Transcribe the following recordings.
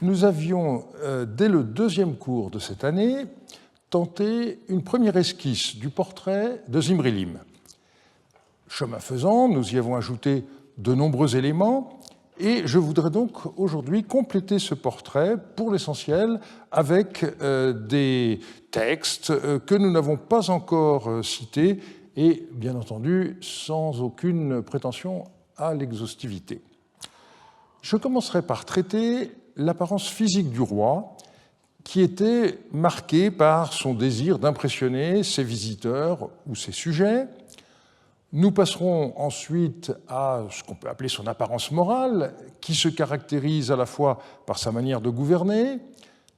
nous avions, dès le deuxième cours de cette année, tenté une première esquisse du portrait de Zimri-Lim. Chemin faisant, nous y avons ajouté de nombreux éléments et je voudrais donc aujourd'hui compléter ce portrait, pour l'essentiel, avec des textes que nous n'avons pas encore cités et, bien entendu, sans aucune prétention à l'exhaustivité. Je commencerai par traiter l'apparence physique du roi, qui était marquée par son désir d'impressionner ses visiteurs ou ses sujets. Nous passerons ensuite à ce qu'on peut appeler son apparence morale, qui se caractérise à la fois par sa manière de gouverner,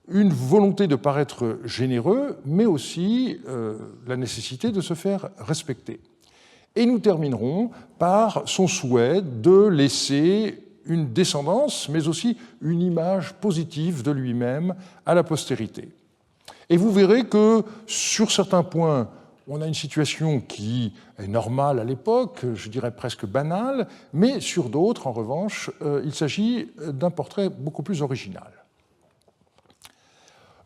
une volonté de paraître généreux, mais aussi la nécessité de se faire respecter. Et nous terminerons par son souhait de laisser une descendance, mais aussi une image positive de lui-même à la postérité. Et vous verrez que, sur certains points, on a une situation qui est normale à l'époque, je dirais presque banale, mais sur d'autres, en revanche, il s'agit d'un portrait beaucoup plus original.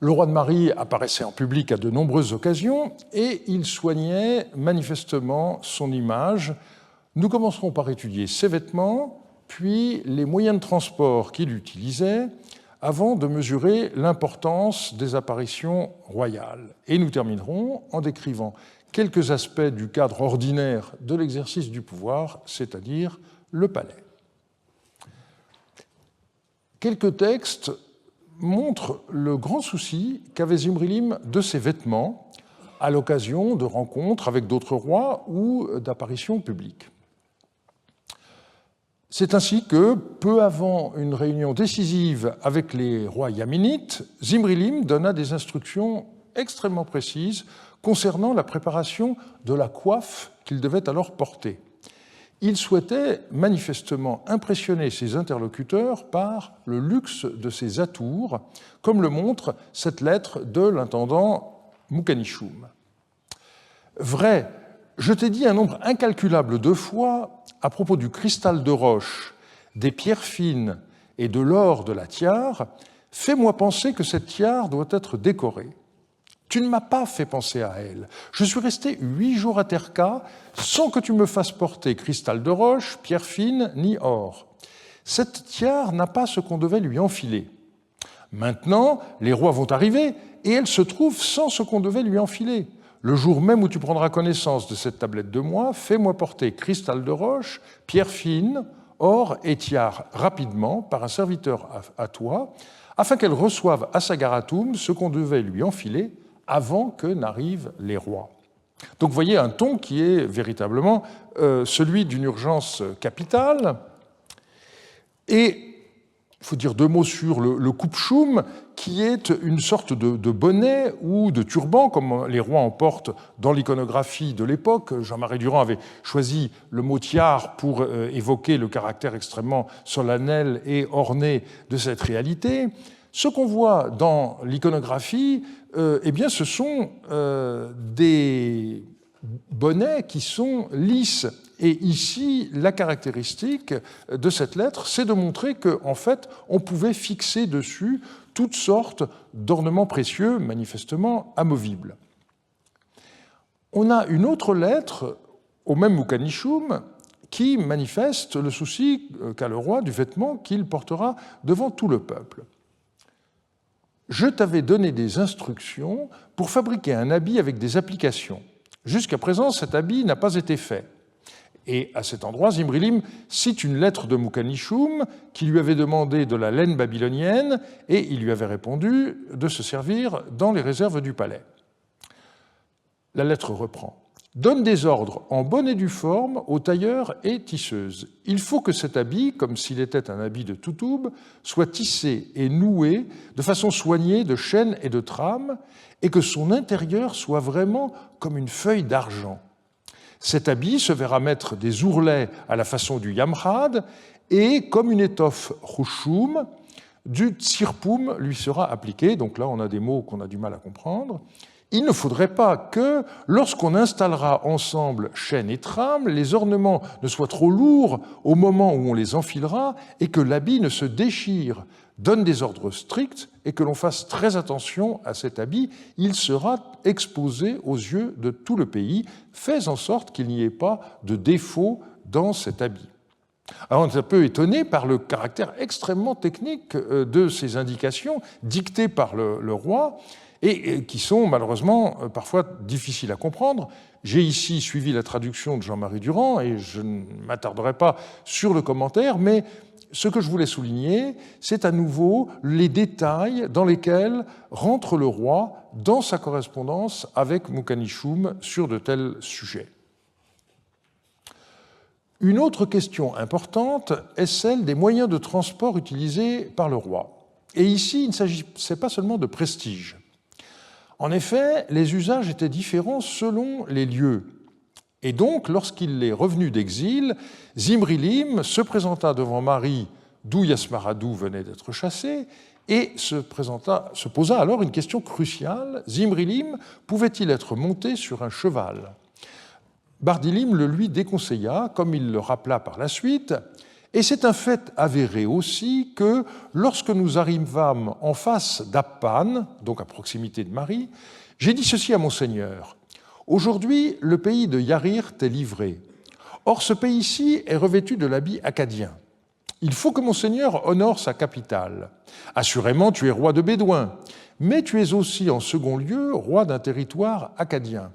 Le roi de Marie apparaissait en public à de nombreuses occasions et il soignait manifestement son image. Nous commencerons par étudier ses vêtements, puis les moyens de transport qu'il utilisait, avant de mesurer l'importance des apparitions royales. Et nous terminerons en décrivant quelques aspects du cadre ordinaire de l'exercice du pouvoir, c'est-à-dire le palais. Quelques textes montrent le grand souci qu'avait Zimri-Lim de ses vêtements à l'occasion de rencontres avec d'autres rois ou d'apparitions publiques. C'est ainsi que, peu avant une réunion décisive avec les rois yaminites, Zimri-Lim donna des instructions extrêmement précises concernant la préparation de la coiffe qu'il devait alors porter. Il souhaitait manifestement impressionner ses interlocuteurs par le luxe de ses atours, comme le montre cette lettre de l'intendant Mukanichum. Vrai, je t'ai dit un nombre incalculable de fois à propos du cristal de roche, des pierres fines et de l'or de la tiare, fais-moi penser que cette tiare doit être décorée. Tu ne m'as pas fait penser à elle. Je suis resté 8 jours à Terka sans que tu me fasses porter cristal de roche, pierre fine, ni or. Cette tiare n'a pas ce qu'on devait lui enfiler. Maintenant, les rois vont arriver et elle se trouve sans ce qu'on devait lui enfiler. Le jour même où tu prendras connaissance de cette tablette de moi, fais-moi porter cristal de roche, pierre fine, or et tiare rapidement par un serviteur à toi, afin qu'elle reçoive à Sagaratum ce qu'on devait lui enfiler avant que n'arrivent les rois. Donc vous voyez un ton qui est véritablement celui d'une urgence capitale. Et il faut dire 2 mots sur le kupchum, qui est une sorte de bonnet ou de turban, comme les rois en portent dans l'iconographie de l'époque. Jean-Marie Durand avait choisi le mot tiare pour évoquer le caractère extrêmement solennel et orné de cette réalité. Ce qu'on voit dans l'iconographie, eh bien, ce sont des bonnets qui sont lisses. Et ici, la caractéristique de cette lettre, c'est de montrer qu'en fait, on pouvait fixer dessus toutes sortes d'ornements précieux, manifestement amovibles. On a une autre lettre, au même Mukanichum, qui manifeste le souci qu'a le roi du vêtement qu'il portera devant tout le peuple. Je t'avais donné des instructions pour fabriquer un habit avec des applications. Jusqu'à présent, cet habit n'a pas été fait. Et à cet endroit, Zimri-Lim cite une lettre de Mukanichum qui lui avait demandé de la laine babylonienne et il lui avait répondu de se servir dans les réserves du palais. La lettre reprend. Donne des ordres en bonne et due forme aux tailleurs et tisseuses. Il faut que cet habit, comme s'il était un habit de toutoub, soit tissé et noué de façon soignée de chaînes et de trames et que son intérieur soit vraiment comme une feuille d'argent. Cet habit se verra mettre des ourlets à la façon du yamhad et, comme une étoffe rouchoum, du tsirpoum lui sera appliqué. Donc là, on a des mots qu'on a du mal à comprendre. il ne faudrait pas que, lorsqu'on installera ensemble chaîne et trame, les ornements ne soient trop lourds au moment où on les enfilera et que l'habit ne se déchire. Donne des ordres stricts et que l'on fasse très attention à cet habit. Il sera exposé aux yeux de tout le pays. Fais en sorte qu'il n'y ait pas de défaut dans cet habit. Alors on est un peu étonné par le caractère extrêmement technique de ces indications dictées par le roi et qui sont malheureusement parfois difficiles à comprendre. J'ai ici suivi la traduction de Jean-Marie Durand et je ne m'attarderai pas sur le commentaire, mais ce que je voulais souligner, c'est à nouveau les détails dans lesquels rentre le roi dans sa correspondance avec Mukanichum sur de tels sujets. Une autre question importante est celle des moyens de transport utilisés par le roi. Et ici, il ne s'agissait pas seulement de prestige. En effet, les usages étaient différents selon les lieux. Et donc, lorsqu'il est revenu d'exil, Zimri-Lim se présenta devant Marie, d'où Yasmaradou venait d'être chassé, et se posa alors une question cruciale. Zimri-Lim pouvait-il être monté sur un cheval ? Bardilim le lui déconseilla, comme il le rappela par la suite, et c'est un fait avéré aussi que lorsque nous arrivâmes en face d'Appan, donc à proximité de Marie, j'ai dit ceci à Monseigneur. Aujourd'hui, le pays de Yarir t'est livré. Or, ce pays-ci est revêtu de l'habit acadien. Il faut que Monseigneur honore sa capitale. Assurément, tu es roi de Bédouin, mais tu es aussi, en second lieu, roi d'un territoire acadien.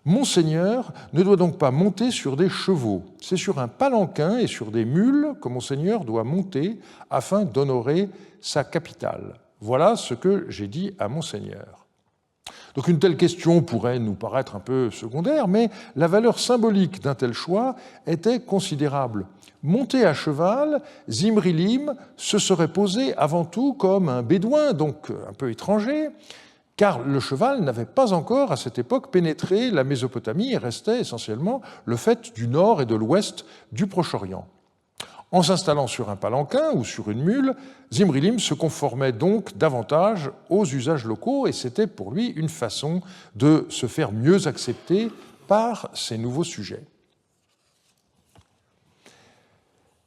Monseigneur ne doit donc pas monter sur des chevaux. C'est sur un palanquin et sur des mules que Monseigneur doit monter afin d'honorer sa capitale. Voilà ce que j'ai dit à Monseigneur. Donc une telle question pourrait nous paraître un peu secondaire, mais la valeur symbolique d'un tel choix était considérable. Monté à cheval, Zimri-Lim se serait posé avant tout comme un bédouin, donc un peu étranger, car le cheval n'avait pas encore, à cette époque, pénétré la Mésopotamie et restait essentiellement le fait du nord et de l'ouest du Proche-Orient. En s'installant sur un palanquin ou sur une mule, Zimri-Lim se conformait donc davantage aux usages locaux et c'était pour lui une façon de se faire mieux accepter par ces nouveaux sujets.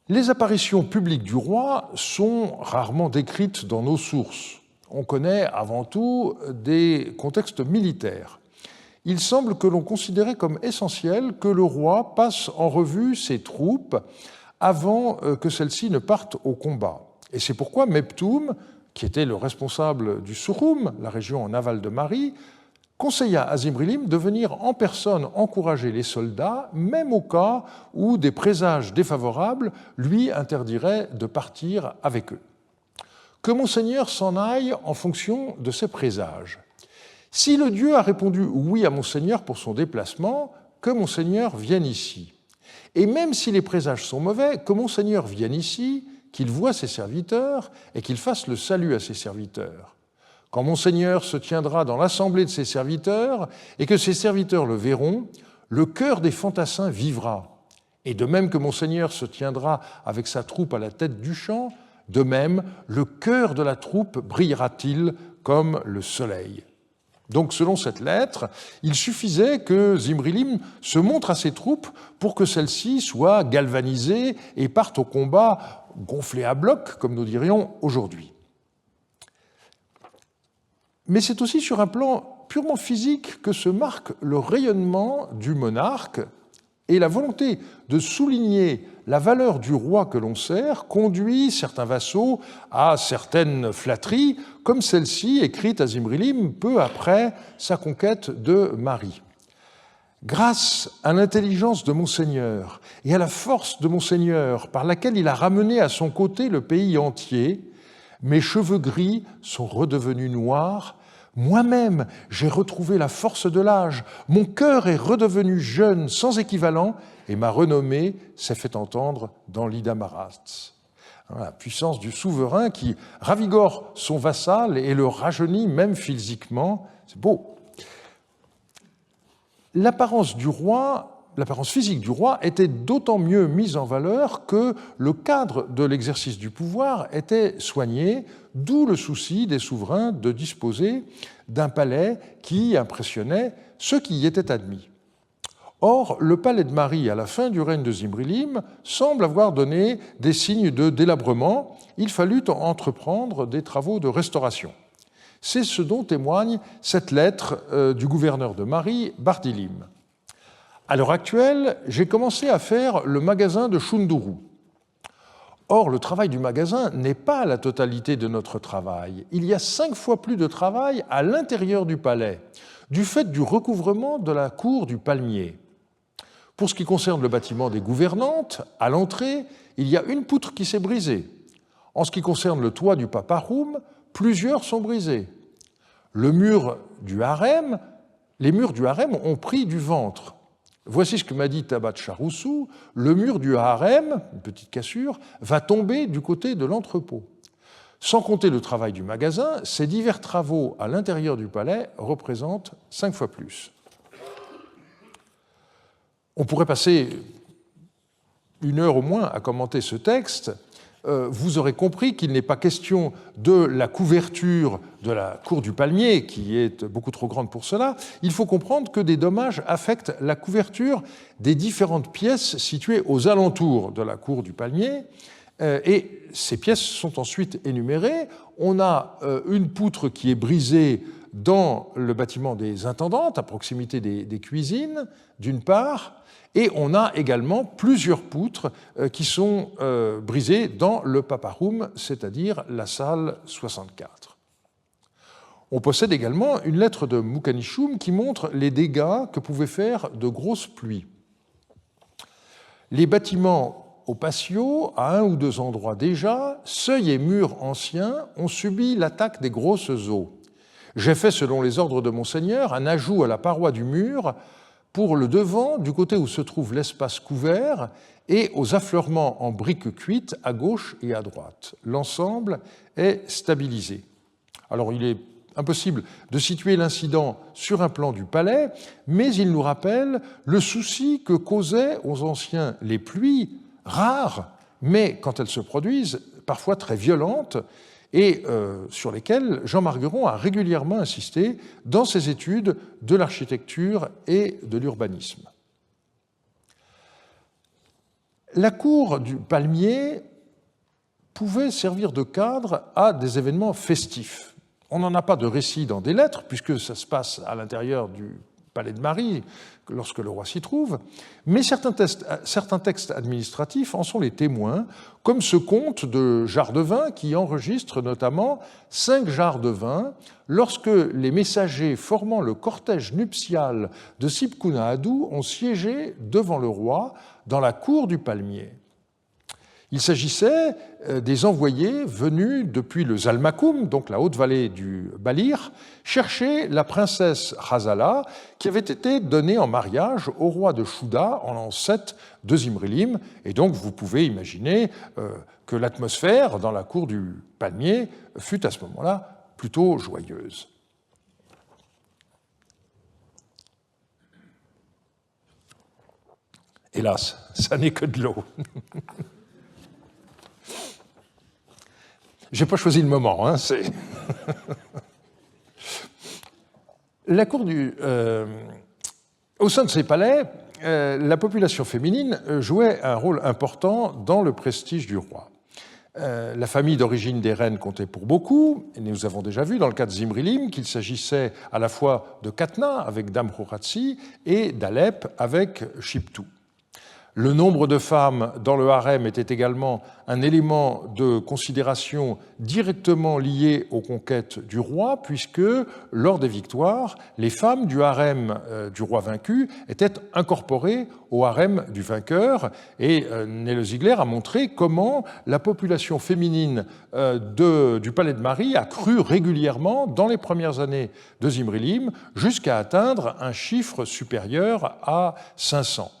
Les apparitions publiques du roi sont rarement décrites dans nos sources. On connaît avant tout des contextes militaires. Il semble que l'on considérait comme essentiel que le roi passe en revue ses troupes avant que celles-ci ne partent au combat. Et c'est pourquoi Meptoum, qui était le responsable du Surum, la région en aval de Marie, conseilla à Zimri-Lim de venir en personne encourager les soldats, même au cas où des présages défavorables lui interdiraient de partir avec eux. Que Monseigneur s'en aille en fonction de ses présages. Si le Dieu a répondu oui à Monseigneur pour son déplacement, que Monseigneur vienne ici. Et même si les présages sont mauvais, que Monseigneur vienne ici, qu'il voie ses serviteurs et qu'il fasse le salut à ses serviteurs. Quand Monseigneur se tiendra dans l'assemblée de ses serviteurs et que ses serviteurs le verront, le cœur des fantassins vivra. Et de même que Monseigneur se tiendra avec sa troupe à la tête du champ, de même, le cœur de la troupe brillera-t-il comme le soleil. Donc, selon cette lettre, il suffisait que Zimri-Lim se montre à ses troupes pour que celles-ci soient galvanisées et partent au combat gonflées à bloc, comme nous dirions aujourd'hui. Mais c'est aussi sur un plan purement physique que se marque le rayonnement du monarque et la volonté de souligner la valeur du roi que l'on sert conduit certains vassaux à certaines flatteries, comme celle-ci écrite à Zimri-Lim peu après sa conquête de Marie. Grâce à l'intelligence de Monseigneur et à la force de Monseigneur par laquelle il a ramené à son côté le pays entier, mes cheveux gris sont redevenus noirs. Moi-même, j'ai retrouvé la force de l'âge, mon cœur est redevenu jeune sans équivalent et ma renommée s'est fait entendre dans l'Ida-Maratz. La puissance du souverain qui ravigore son vassal et le rajeunit même physiquement, c'est beau. L'apparence du roi l'apparence physique du roi était d'autant mieux mise en valeur que le cadre de l'exercice du pouvoir était soigné, d'où le souci des souverains de disposer d'un palais qui impressionnait ceux qui y étaient admis. Or, le palais de Marie, à la fin du règne de Zimri-Lim, semble avoir donné des signes de délabrement. Il fallut entreprendre des travaux de restauration. C'est ce dont témoigne cette lettre du gouverneur de Marie, Bardilim. À l'heure actuelle, j'ai commencé à faire le magasin de Shunduru. Or, le travail du magasin n'est pas la totalité de notre travail. Il y a 5 fois plus de travail à l'intérieur du palais, du fait du recouvrement de la cour du Palmier. Pour ce qui concerne le bâtiment des gouvernantes, à l'entrée, il y a une poutre qui s'est brisée. En ce qui concerne le toit du Paparoum, plusieurs sont brisés. Les murs du harem ont pris du ventre. Voici ce que m'a dit Tabat Charoussou, le mur du harem, une petite cassure, va tomber du côté de l'entrepôt. Sans compter le travail du magasin, ces divers travaux à l'intérieur du palais représentent 5 fois plus. On pourrait passer 1 heure au moins à commenter ce texte. Vous aurez compris qu'il n'est pas question de la couverture de la cour du Palmier, qui est beaucoup trop grande pour cela. Il faut comprendre que des dommages affectent la couverture des différentes pièces situées aux alentours de la cour du Palmier. Et ces pièces sont ensuite énumérées. On a une poutre qui est brisée dans le bâtiment des intendantes, à proximité des cuisines, d'une part, et on a également plusieurs poutres qui sont brisées dans le Paparoum, c'est-à-dire la salle 64. On possède également une lettre de Mukanichum qui montre les dégâts que pouvaient faire de grosses pluies. Les bâtiments au patio, à 1 ou 2 endroits déjà, seuils et murs anciens ont subi l'attaque des grosses eaux. J'ai fait, selon les ordres de Monseigneur, un ajout à la paroi du mur pour le devant, du côté où se trouve l'espace couvert, et aux affleurements en briques cuites à gauche et à droite. L'ensemble est stabilisé. Alors, il est impossible de situer l'incident sur un plan du palais, mais il nous rappelle le souci que causaient aux anciens les pluies rares, mais quand elles se produisent, parfois très violentes, et sur lesquelles Jean Margueron a régulièrement insisté dans ses études de l'architecture et de l'urbanisme. La cour du Palmier pouvait servir de cadre à des événements festifs. On n'en a pas de récit dans des lettres, puisque ça se passe à l'intérieur du palais de Marie, lorsque le roi s'y trouve, mais certains textes administratifs en sont les témoins, comme ce conte de jarres de vin qui enregistre notamment 5 jarres de vin lorsque les messagers formant le cortège nuptial de Sipkuna Adou ont siégé devant le roi dans la cour du Palmier. Il s'agissait des envoyés venus depuis le Zalmakoum, donc la haute vallée du Balir, chercher la princesse Khazala, qui avait été donnée en mariage au roi de Chouda en l'an 7 de Zimri-Lim. Et donc vous pouvez imaginer que l'atmosphère dans la cour du Palmier fut à ce moment-là plutôt joyeuse. Hélas, ça n'est que de l'eau. Je n'ai pas choisi le moment. Hein, la cour au sein de ces palais, la population féminine jouait un rôle important dans le prestige du roi. La famille d'origine des reines comptait pour beaucoup, et nous avons déjà vu dans le cas de Zimri-Lim qu'il s'agissait à la fois de Katna avec Dame Khouratsi et d'Alep avec Shiptou. Le nombre de femmes dans le harem était également un élément de considération directement lié aux conquêtes du roi, puisque, lors des victoires, les femmes du harem du roi vaincu étaient incorporées au harem du vainqueur. Et Nele Ziegler a montré comment la population féminine du palais de Marie a cru régulièrement dans les premières années de Zimri-Lim, jusqu'à atteindre un chiffre supérieur à 500.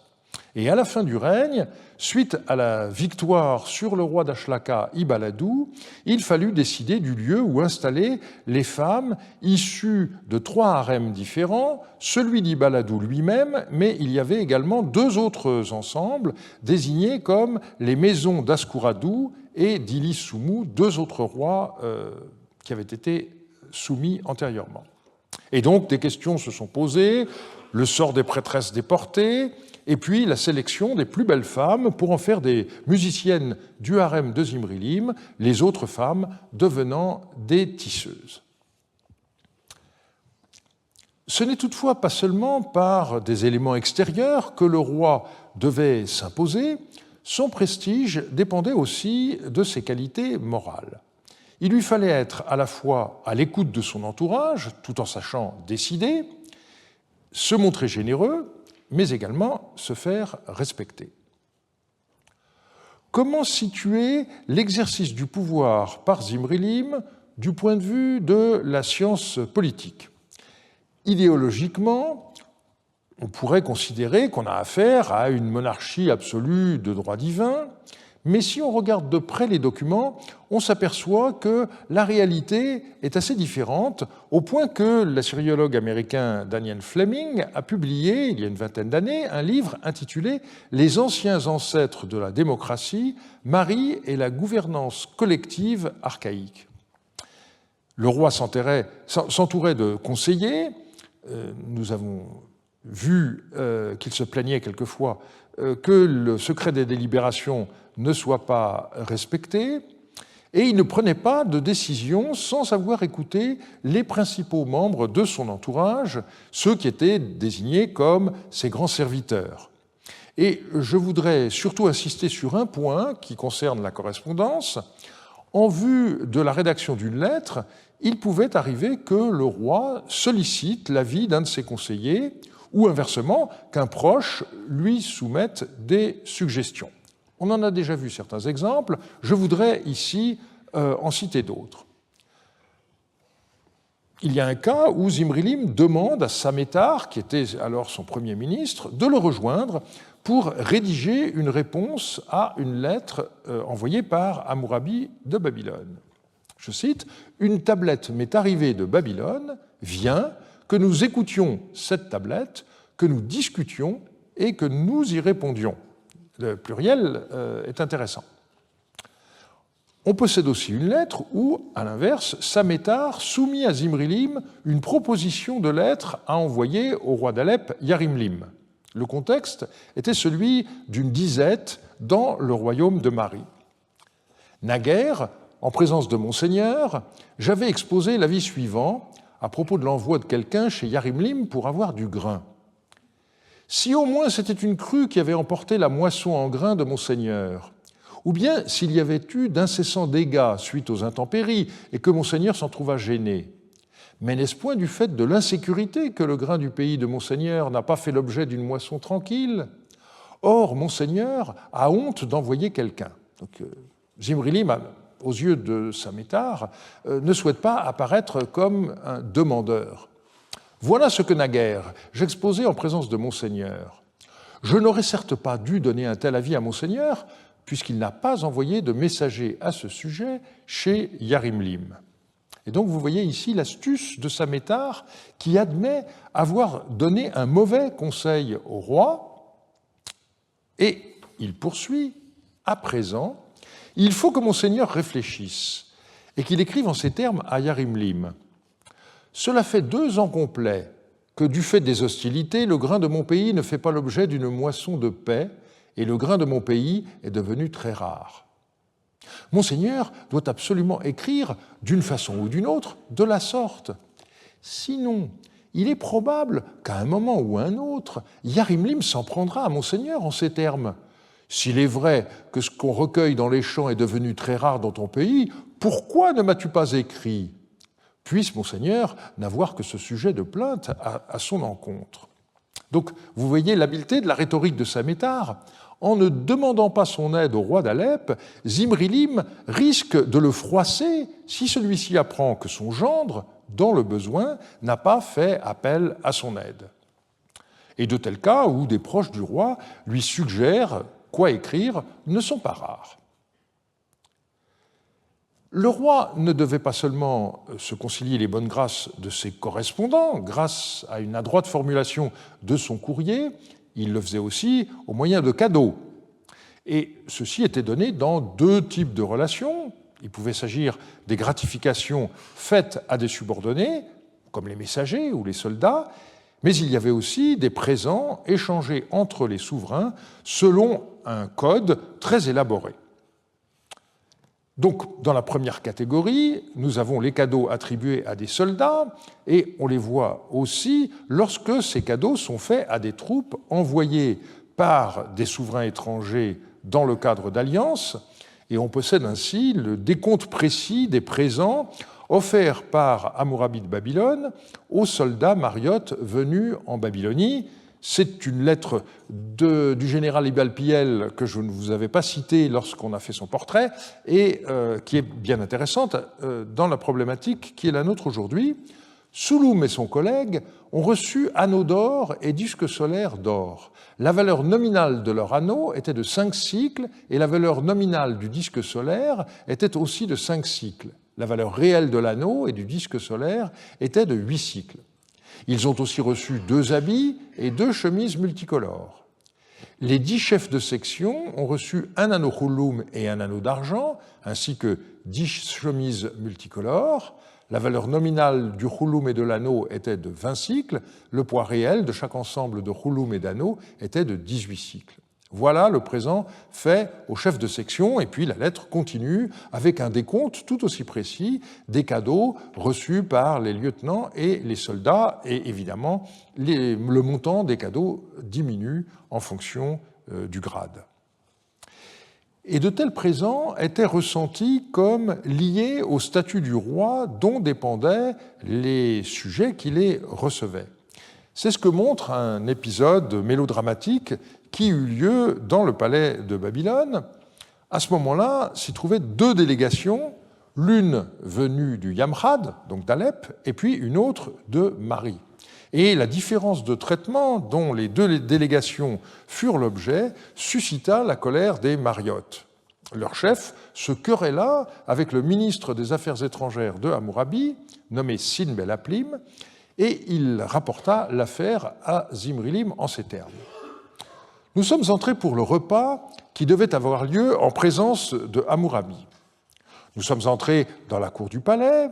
Et à la fin du règne, suite à la victoire sur le roi d'Ashlaka, Ibaladou, il fallut décider du lieu où installer les femmes issues de 3 harems différents, celui d'Ibaladou lui-même, mais il y avait également 2 autres ensembles désignés comme les maisons d'Askouradou et d'Ilis-Soumou, 2 autres rois qui avaient été soumis antérieurement. Et donc des questions se sont posées, le sort des prêtresses déportées, et puis la sélection des plus belles femmes pour en faire des musiciennes du harem de Zimri-Lim, les autres femmes devenant des tisseuses. Ce n'est toutefois pas seulement par des éléments extérieurs que le roi devait s'imposer, son prestige dépendait aussi de ses qualités morales. Il lui fallait être à la fois à l'écoute de son entourage, tout en sachant décider, se montrer généreux, mais également se faire respecter. Comment situer l'exercice du pouvoir par Zimri-Lim du point de vue de la science politique? Idéologiquement, on pourrait considérer qu'on a affaire à une monarchie absolue de droit divin, mais si on regarde de près les documents, on s'aperçoit que la réalité est assez différente, au point que l'assyriologue américain Daniel Fleming a publié, il y a une vingtaine d'années, un livre intitulé « Les anciens ancêtres de la démocratie, Marie et la gouvernance collective archaïque ». Le roi s'entourait de conseillers. Nous avons vu qu'il se plaignait quelquefois que le secret des délibérations ne soit pas respecté, et il ne prenait pas de décision sans avoir écouté les principaux membres de son entourage, ceux qui étaient désignés comme ses grands serviteurs. Et je voudrais surtout insister sur un point qui concerne la correspondance. En vue de la rédaction d'une lettre, il pouvait arriver que le roi sollicite l'avis d'un de ses conseillers, ou inversement, qu'un proche lui soumette des suggestions. On en a déjà vu certains exemples, je voudrais ici en citer d'autres. Il y a un cas où Zimri-Lim demande à Samétar, qui était alors son premier ministre, de le rejoindre pour rédiger une réponse à une lettre envoyée par Hammurabi de Babylone. Je cite, « Une tablette m'est arrivée de Babylone, viens, que nous écoutions cette tablette, que nous discutions et que nous y répondions. » Le pluriel est intéressant. On possède aussi une lettre où, à l'inverse, Samétar soumit à Zimri-Lim une proposition de lettre à envoyer au roi d'Alep, Yarim-Lim. Le contexte était celui d'une disette dans le royaume de Mari. Naguère, en présence de Monseigneur, j'avais exposé l'avis suivant à propos de l'envoi de quelqu'un chez Yarim-Lim pour avoir du grain. Si au moins c'était une crue qui avait emporté la moisson en grains de Monseigneur, ou bien s'il y avait eu d'incessants dégâts suite aux intempéries et que Monseigneur s'en trouva gêné, mais n'est-ce point du fait de l'insécurité que le grain du pays de Monseigneur n'a pas fait l'objet d'une moisson tranquille? Or, Monseigneur a honte d'envoyer quelqu'un. Donc, Zimri-Lim, aux yeux de Samétar, ne souhaite pas apparaître comme un demandeur. Voilà ce que naguère j'exposais en présence de Monseigneur. Je n'aurais certes pas dû donner un tel avis à Monseigneur, puisqu'il n'a pas envoyé de messager à ce sujet chez Yarim-Lim. Et donc vous voyez ici l'astuce de Samétar qui admet avoir donné un mauvais conseil au roi, et il poursuit, à présent, il faut que Monseigneur réfléchisse et qu'il écrive en ces termes à Yarim-Lim. Cela fait 2 ans complets que, du fait des hostilités, le grain de mon pays ne fait pas l'objet d'une moisson de paix, et le grain de mon pays est devenu très rare. Monseigneur doit absolument écrire, d'une façon ou d'une autre, de la sorte. Sinon, il est probable qu'à un moment ou à un autre, Yarim-Lim s'en prendra à Monseigneur en ces termes. S'il est vrai que ce qu'on recueille dans les champs est devenu très rare dans ton pays, pourquoi ne m'as-tu pas écrit ? Puisse Monseigneur n'avoir que ce sujet de plainte à son encontre. Donc, vous voyez l'habileté de la rhétorique de Samétar. En ne demandant pas son aide au roi d'Alep, Zimri-Lim risque de le froisser si celui-ci apprend que son gendre, dans le besoin, n'a pas fait appel à son aide. Et de tels cas où des proches du roi lui suggèrent quoi écrire ne sont pas rares. Le roi ne devait pas seulement se concilier les bonnes grâces de ses correspondants grâce à une adroite formulation de son courrier, il le faisait aussi au moyen de cadeaux. Et ceci était donné dans deux types de relations. Il pouvait s'agir des gratifications faites à des subordonnés, comme les messagers ou les soldats, mais il y avait aussi des présents échangés entre les souverains selon un code très élaboré. Donc, dans la première catégorie, nous avons les cadeaux attribués à des soldats, et on les voit aussi lorsque ces cadeaux sont faits à des troupes envoyées par des souverains étrangers dans le cadre d'alliances, et on possède ainsi le décompte précis des présents offerts par Hammurabi de Babylone aux soldats mariotes venus en Babylonie. C'est une lettre du général Ibalpiel que je ne vous avais pas citée lorsqu'on a fait son portrait et qui est bien intéressante dans la problématique qui est la nôtre aujourd'hui. Souloum et son collègue ont reçu anneaux d'or et disques solaires d'or. La valeur nominale de leur anneau était de 5 cycles et la valeur nominale du disque solaire était aussi de 5 cycles. La valeur réelle de l'anneau et du disque solaire était de 8 cycles. Ils ont aussi reçu 2 habits et 2 chemises multicolores. Les 10 chefs de section ont reçu un anneau khouloum et un anneau d'argent, ainsi que 10 chemises multicolores. La valeur nominale du khouloum et de l'anneau était de 20 cycles. Le poids réel de chaque ensemble de khouloum et d'anneau était de 18 cycles. Voilà le présent fait au chef de section, et puis la lettre continue avec un décompte tout aussi précis des cadeaux reçus par les lieutenants et les soldats, et évidemment le montant des cadeaux diminue en fonction du grade. Et de tels présents étaient ressentis comme liés au statut du roi dont dépendaient les sujets qui les recevaient. C'est ce que montre un épisode mélodramatique qui eut lieu dans le palais de Babylone. À ce moment-là, s'y trouvaient 2 délégations, l'une venue du Yamhad, donc d'Alep, et puis une autre de Mari. Et la différence de traitement dont les 2 délégations furent l'objet suscita la colère des Mariotes. Leur chef se querella avec le ministre des Affaires étrangères de Hammurabi, nommé Sin Bel-Aplim, et il rapporta l'affaire à Zimri-Lim en ces termes. Nous sommes entrés pour le repas qui devait avoir lieu en présence de Hammurabi. Nous sommes entrés dans la cour du palais,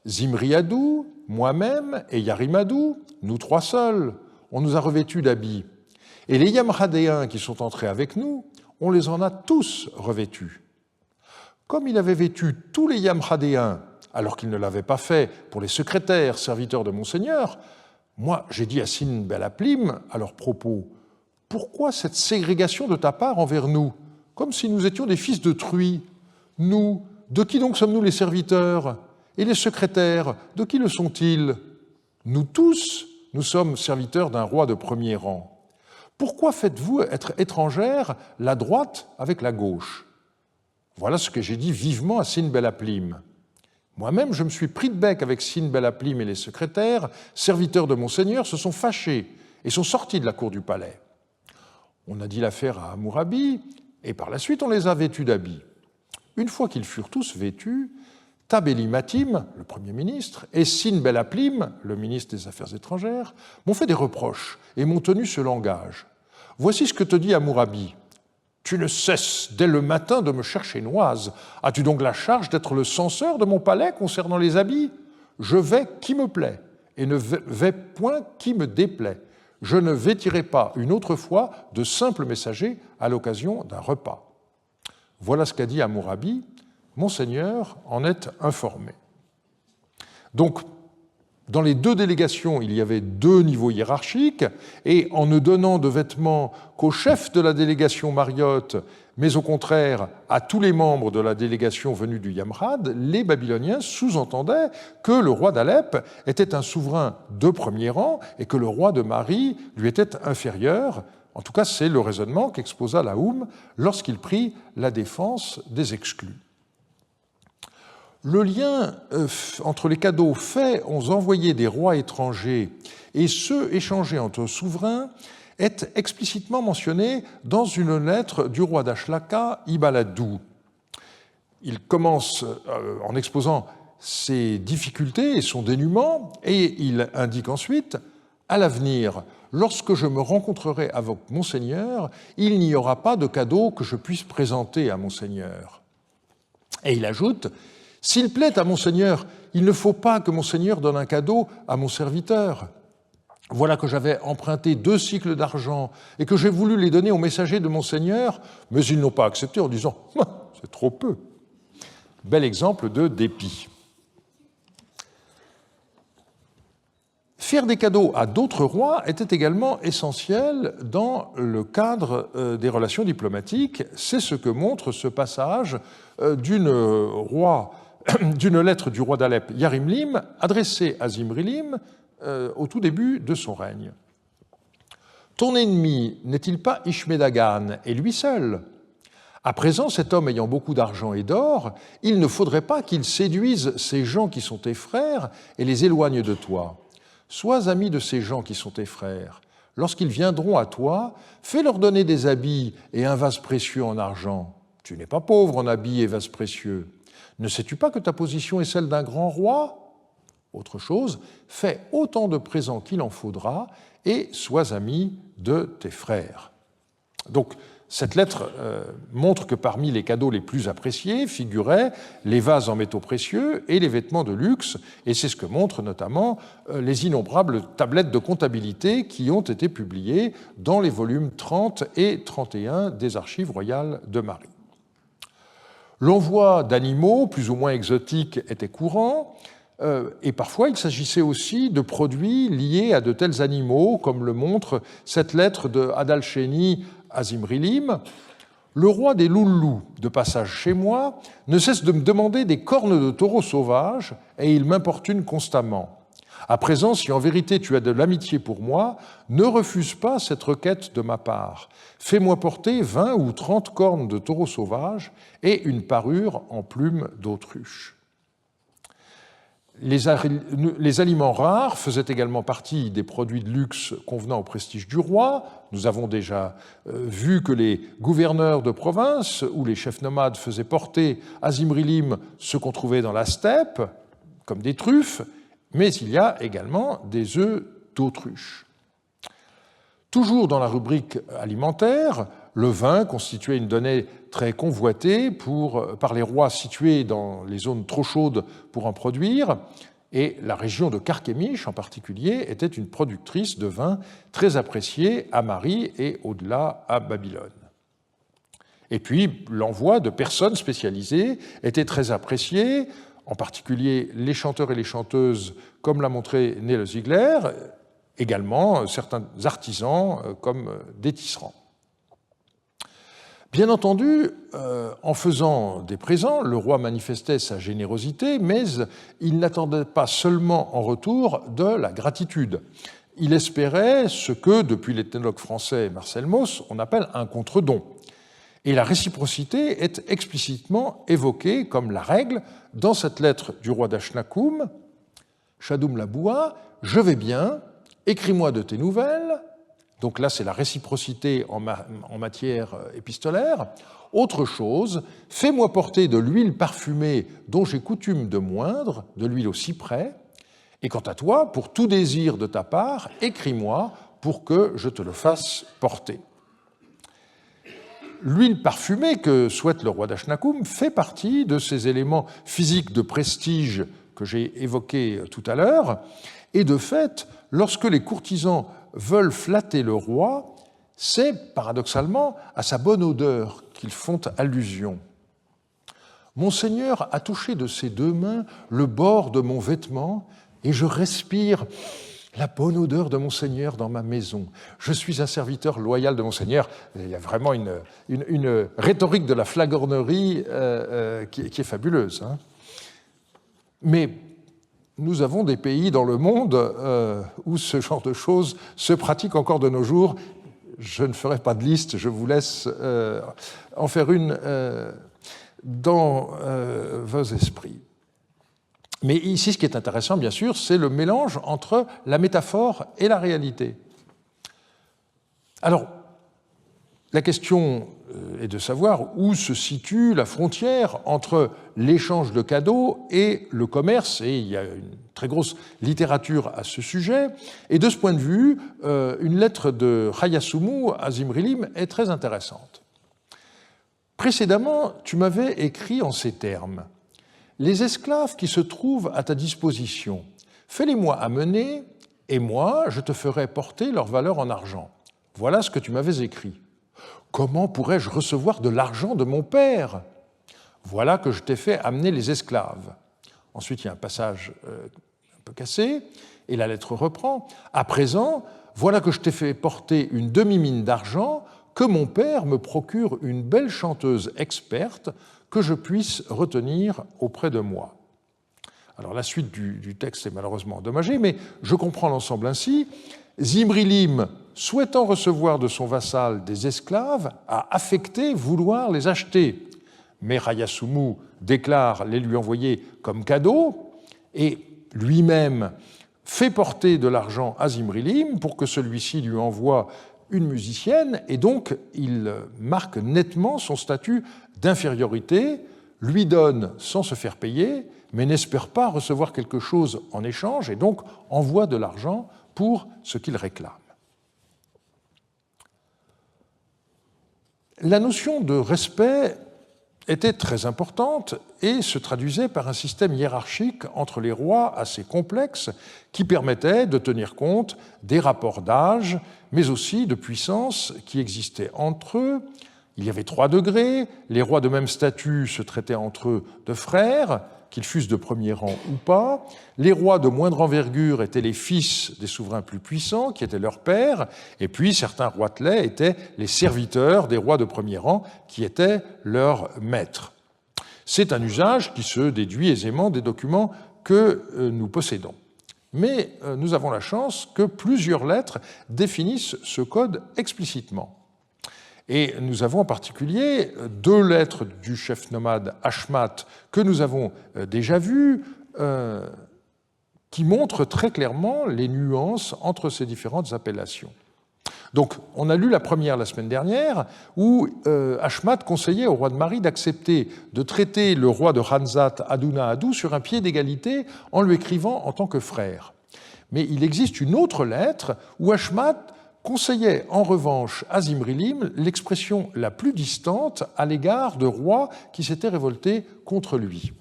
Zimri-Adou, moi-même et Yarimadou, nous 3 seuls, on nous a revêtus d'habits. Et les Yamhadéens qui sont entrés avec nous, on les en a tous revêtus. Comme il avait vêtu tous les Yamhadéens, alors qu'il ne l'avait pas fait pour les secrétaires serviteurs de Monseigneur, moi j'ai dit à Sin Bel-Aplim à leur propos, « Pourquoi cette ségrégation de ta part envers nous, comme si nous étions des fils de truie? Nous, de qui donc sommes-nous les serviteurs? Et les secrétaires, de qui le sont-ils? Nous tous, nous sommes serviteurs d'un roi de premier rang. Pourquoi faites-vous être étrangère la droite avec la gauche ?» Voilà ce que j'ai dit vivement à Sin Bel-Aplim. Moi-même, je me suis pris de bec avec Sin Bel-Aplim et les secrétaires, serviteurs de Monseigneur, se sont fâchés et sont sortis de la cour du palais. On a dit l'affaire à Hammurabi, et par la suite on les a vêtus d'habits. Une fois qu'ils furent tous vêtus, Tabeli-Matim, le Premier ministre, et Sin Bel-Aplim, le ministre des Affaires étrangères, m'ont fait des reproches et m'ont tenu ce langage. « Voici ce que te dit Hammurabi. Tu ne cesses dès le matin de me chercher noise. As-tu donc la charge d'être le censeur de mon palais concernant les habits? Je vais qui me plaît, et ne vais point qui me déplaît. Je ne vêtirai pas une autre fois de simple messager à l'occasion d'un repas. » Voilà ce qu'a dit Hammurabi. Monseigneur en est informé. Donc, dans les 2 délégations, il y avait 2 niveaux hiérarchiques, et en ne donnant de vêtements qu'au chef de la délégation mariote, mais au contraire à tous les membres de la délégation venue du Yamhad, les Babyloniens sous-entendaient que le roi d'Alep était un souverain de premier rang et que le roi de Mari lui était inférieur. En tout cas, c'est le raisonnement qu'exposa Laoum lorsqu'il prit la défense des exclus. Le lien entre les cadeaux faits aux envoyés des rois étrangers et ceux échangés entre souverains est explicitement mentionné dans une lettre du roi d'Ashlaka, Ibaladou. Il commence en exposant ses difficultés et son dénuement, et il indique ensuite « À l'avenir, lorsque je me rencontrerai avec Monseigneur, il n'y aura pas de cadeau que je puisse présenter à Monseigneur. » Et il ajoute « S'il plaît à Monseigneur, il ne faut pas que Monseigneur donne un cadeau à mon serviteur. Voilà que j'avais emprunté 2 cycles d'argent et que j'ai voulu les donner aux messagers de Monseigneur, mais ils n'ont pas accepté en disant « C'est trop peu ». Bel exemple de dépit. Faire des cadeaux à d'autres rois était également essentiel dans le cadre des relations diplomatiques. C'est ce que montre ce passage d'une lettre du roi d'Alep, Yarimlim, adressée à Zimrilim au tout début de son règne. « Ton ennemi n'est-il pas Ishmedagan, et lui seul ? À présent, cet homme ayant beaucoup d'argent et d'or, il ne faudrait pas qu'il séduise ces gens qui sont tes frères et les éloigne de toi. Sois ami de ces gens qui sont tes frères. Lorsqu'ils viendront à toi, fais-leur donner des habits et un vase précieux en argent. Tu n'es pas pauvre en habits et vases précieux. Ne sais-tu pas que ta position est celle d'un grand roi ? Autre chose, fais autant de présents qu'il en faudra et sois ami de tes frères. » Donc, cette lettre montre que parmi les cadeaux les plus appréciés figuraient les vases en métaux précieux et les vêtements de luxe, et c'est ce que montrent notamment les innombrables tablettes de comptabilité qui ont été publiées dans les volumes 30 et 31 des Archives royales de Marie. L'envoi d'animaux plus ou moins exotiques était courant, et parfois il s'agissait aussi de produits liés à de tels animaux, comme le montre cette lettre de Adalcheni à Zimrilim. Le roi des Loulous, de passage chez moi, ne cesse de me demander des cornes de taureaux sauvages et il m'importune constamment. À présent, si en vérité tu as de l'amitié pour moi, ne refuse pas cette requête de ma part. Fais-moi porter 20 ou 30 cornes de taureaux sauvages et une parure en plumes d'autruche. Les aliments rares faisaient également partie des produits de luxe convenant au prestige du roi. Nous avons déjà vu que les gouverneurs de province ou les chefs nomades faisaient porter à Zimrilim ce qu'on trouvait dans la steppe, comme des truffes, mais il y a également des œufs d'autruche. Toujours dans la rubrique alimentaire, le vin constituait une donnée très convoitée par les rois situés dans les zones trop chaudes pour en produire, et la région de Carchemish en particulier était une productrice de vin très appréciée à Marie et au-delà à Babylone. Et puis l'envoi de personnes spécialisées était très apprécié, en particulier les chanteurs et les chanteuses, comme l'a montré Nele Ziegler, également certains artisans comme des tisserands. Bien entendu, en faisant des présents, le roi manifestait sa générosité, mais il n'attendait pas seulement en retour de la gratitude. Il espérait ce que, depuis l'ethnologue français Marcel Mauss, on appelle un contre-don. Et la réciprocité est explicitement évoquée comme la règle dans cette lettre du roi d'Ashnakoum. Shadoum Laboua, je vais bien, écris-moi de tes nouvelles. Donc là, c'est la réciprocité en matière épistolaire. Autre chose, fais-moi porter de l'huile parfumée dont j'ai coutume de moindre, de l'huile au cyprès. Et quant à toi, pour tout désir de ta part, écris-moi pour que je te le fasse porter. L'huile parfumée que souhaite le roi d'Ashnakoum fait partie de ces éléments physiques de prestige que j'ai évoqués tout à l'heure. Et de fait, lorsque les courtisans veulent flatter le roi, c'est paradoxalement à sa bonne odeur qu'ils font allusion. Monseigneur a touché de ses 2 mains le bord de mon vêtement et je respire la bonne odeur de Monseigneur dans ma maison. Je suis un serviteur loyal de Monseigneur. Il y a vraiment une rhétorique de la flagornerie qui est fabuleuse. Hein. Mais nous avons des pays dans le monde où ce genre de choses se pratique encore de nos jours. Je ne ferai pas de liste, je vous laisse en faire une dans vos esprits. Mais ici, ce qui est intéressant, bien sûr, c'est le mélange entre la métaphore et la réalité. Alors, la question est de savoir où se situe la frontière entre l'échange de cadeaux et le commerce, et il y a une très grosse littérature à ce sujet. Et de ce point de vue, une lettre de Hayasumu à Zimrilim est très intéressante. Précédemment, tu m'avais écrit en ces termes. Les esclaves qui se trouvent à ta disposition, fais-les-moi amener, et moi, je te ferai porter leur valeur en argent. Voilà ce que tu m'avais écrit. Comment pourrais-je recevoir de l'argent de mon père? Voilà que je t'ai fait amener les esclaves. Ensuite, il y a un passage un peu cassé, et la lettre reprend. À présent, voilà que je t'ai fait porter une demi-mine d'argent, que mon père me procure une belle chanteuse experte que je puisse retenir auprès de moi. Alors la suite du texte est malheureusement endommagée, mais je comprends l'ensemble ainsi. Zimrilim, souhaitant recevoir de son vassal des esclaves, a affecté vouloir les acheter. Mais Hayasumu déclare les lui envoyer comme cadeau et lui-même fait porter de l'argent à Zimrilim pour que celui-ci lui envoie une musicienne, et donc il marque nettement son statut d'infériorité, lui donne sans se faire payer, mais n'espère pas recevoir quelque chose en échange, et donc envoie de l'argent pour ce qu'il réclame. La notion de respect était très importante et se traduisait par un système hiérarchique entre les rois assez complexe qui permettait de tenir compte des rapports d'âge, mais aussi de puissance qui existaient entre eux. Il y avait 3 degrés, les rois de même statut se traitaient entre eux de frères, qu'ils fussent de premier rang ou pas. Les rois de moindre envergure étaient les fils des souverains plus puissants, qui étaient leurs pères, et puis certains roitelets étaient les serviteurs des rois de premier rang, qui étaient leurs maîtres. C'est un usage qui se déduit aisément des documents que nous possédons. Mais nous avons la chance que plusieurs lettres définissent ce code explicitement. Et nous avons en particulier 2 lettres du chef nomade Ashmat que nous avons déjà vues, qui montrent très clairement les nuances entre ces différentes appellations. Donc, on a lu la première la semaine dernière, où Ashmat conseillait au roi de Mari d'accepter de traiter le roi de Khanzat, Aduna Adou, sur un pied d'égalité en lui écrivant en tant que frère. Mais il existe une autre lettre où Ashmat conseillait en revanche à Zimrilim l'expression la plus distante à l'égard de rois qui s'étaient révoltés contre lui.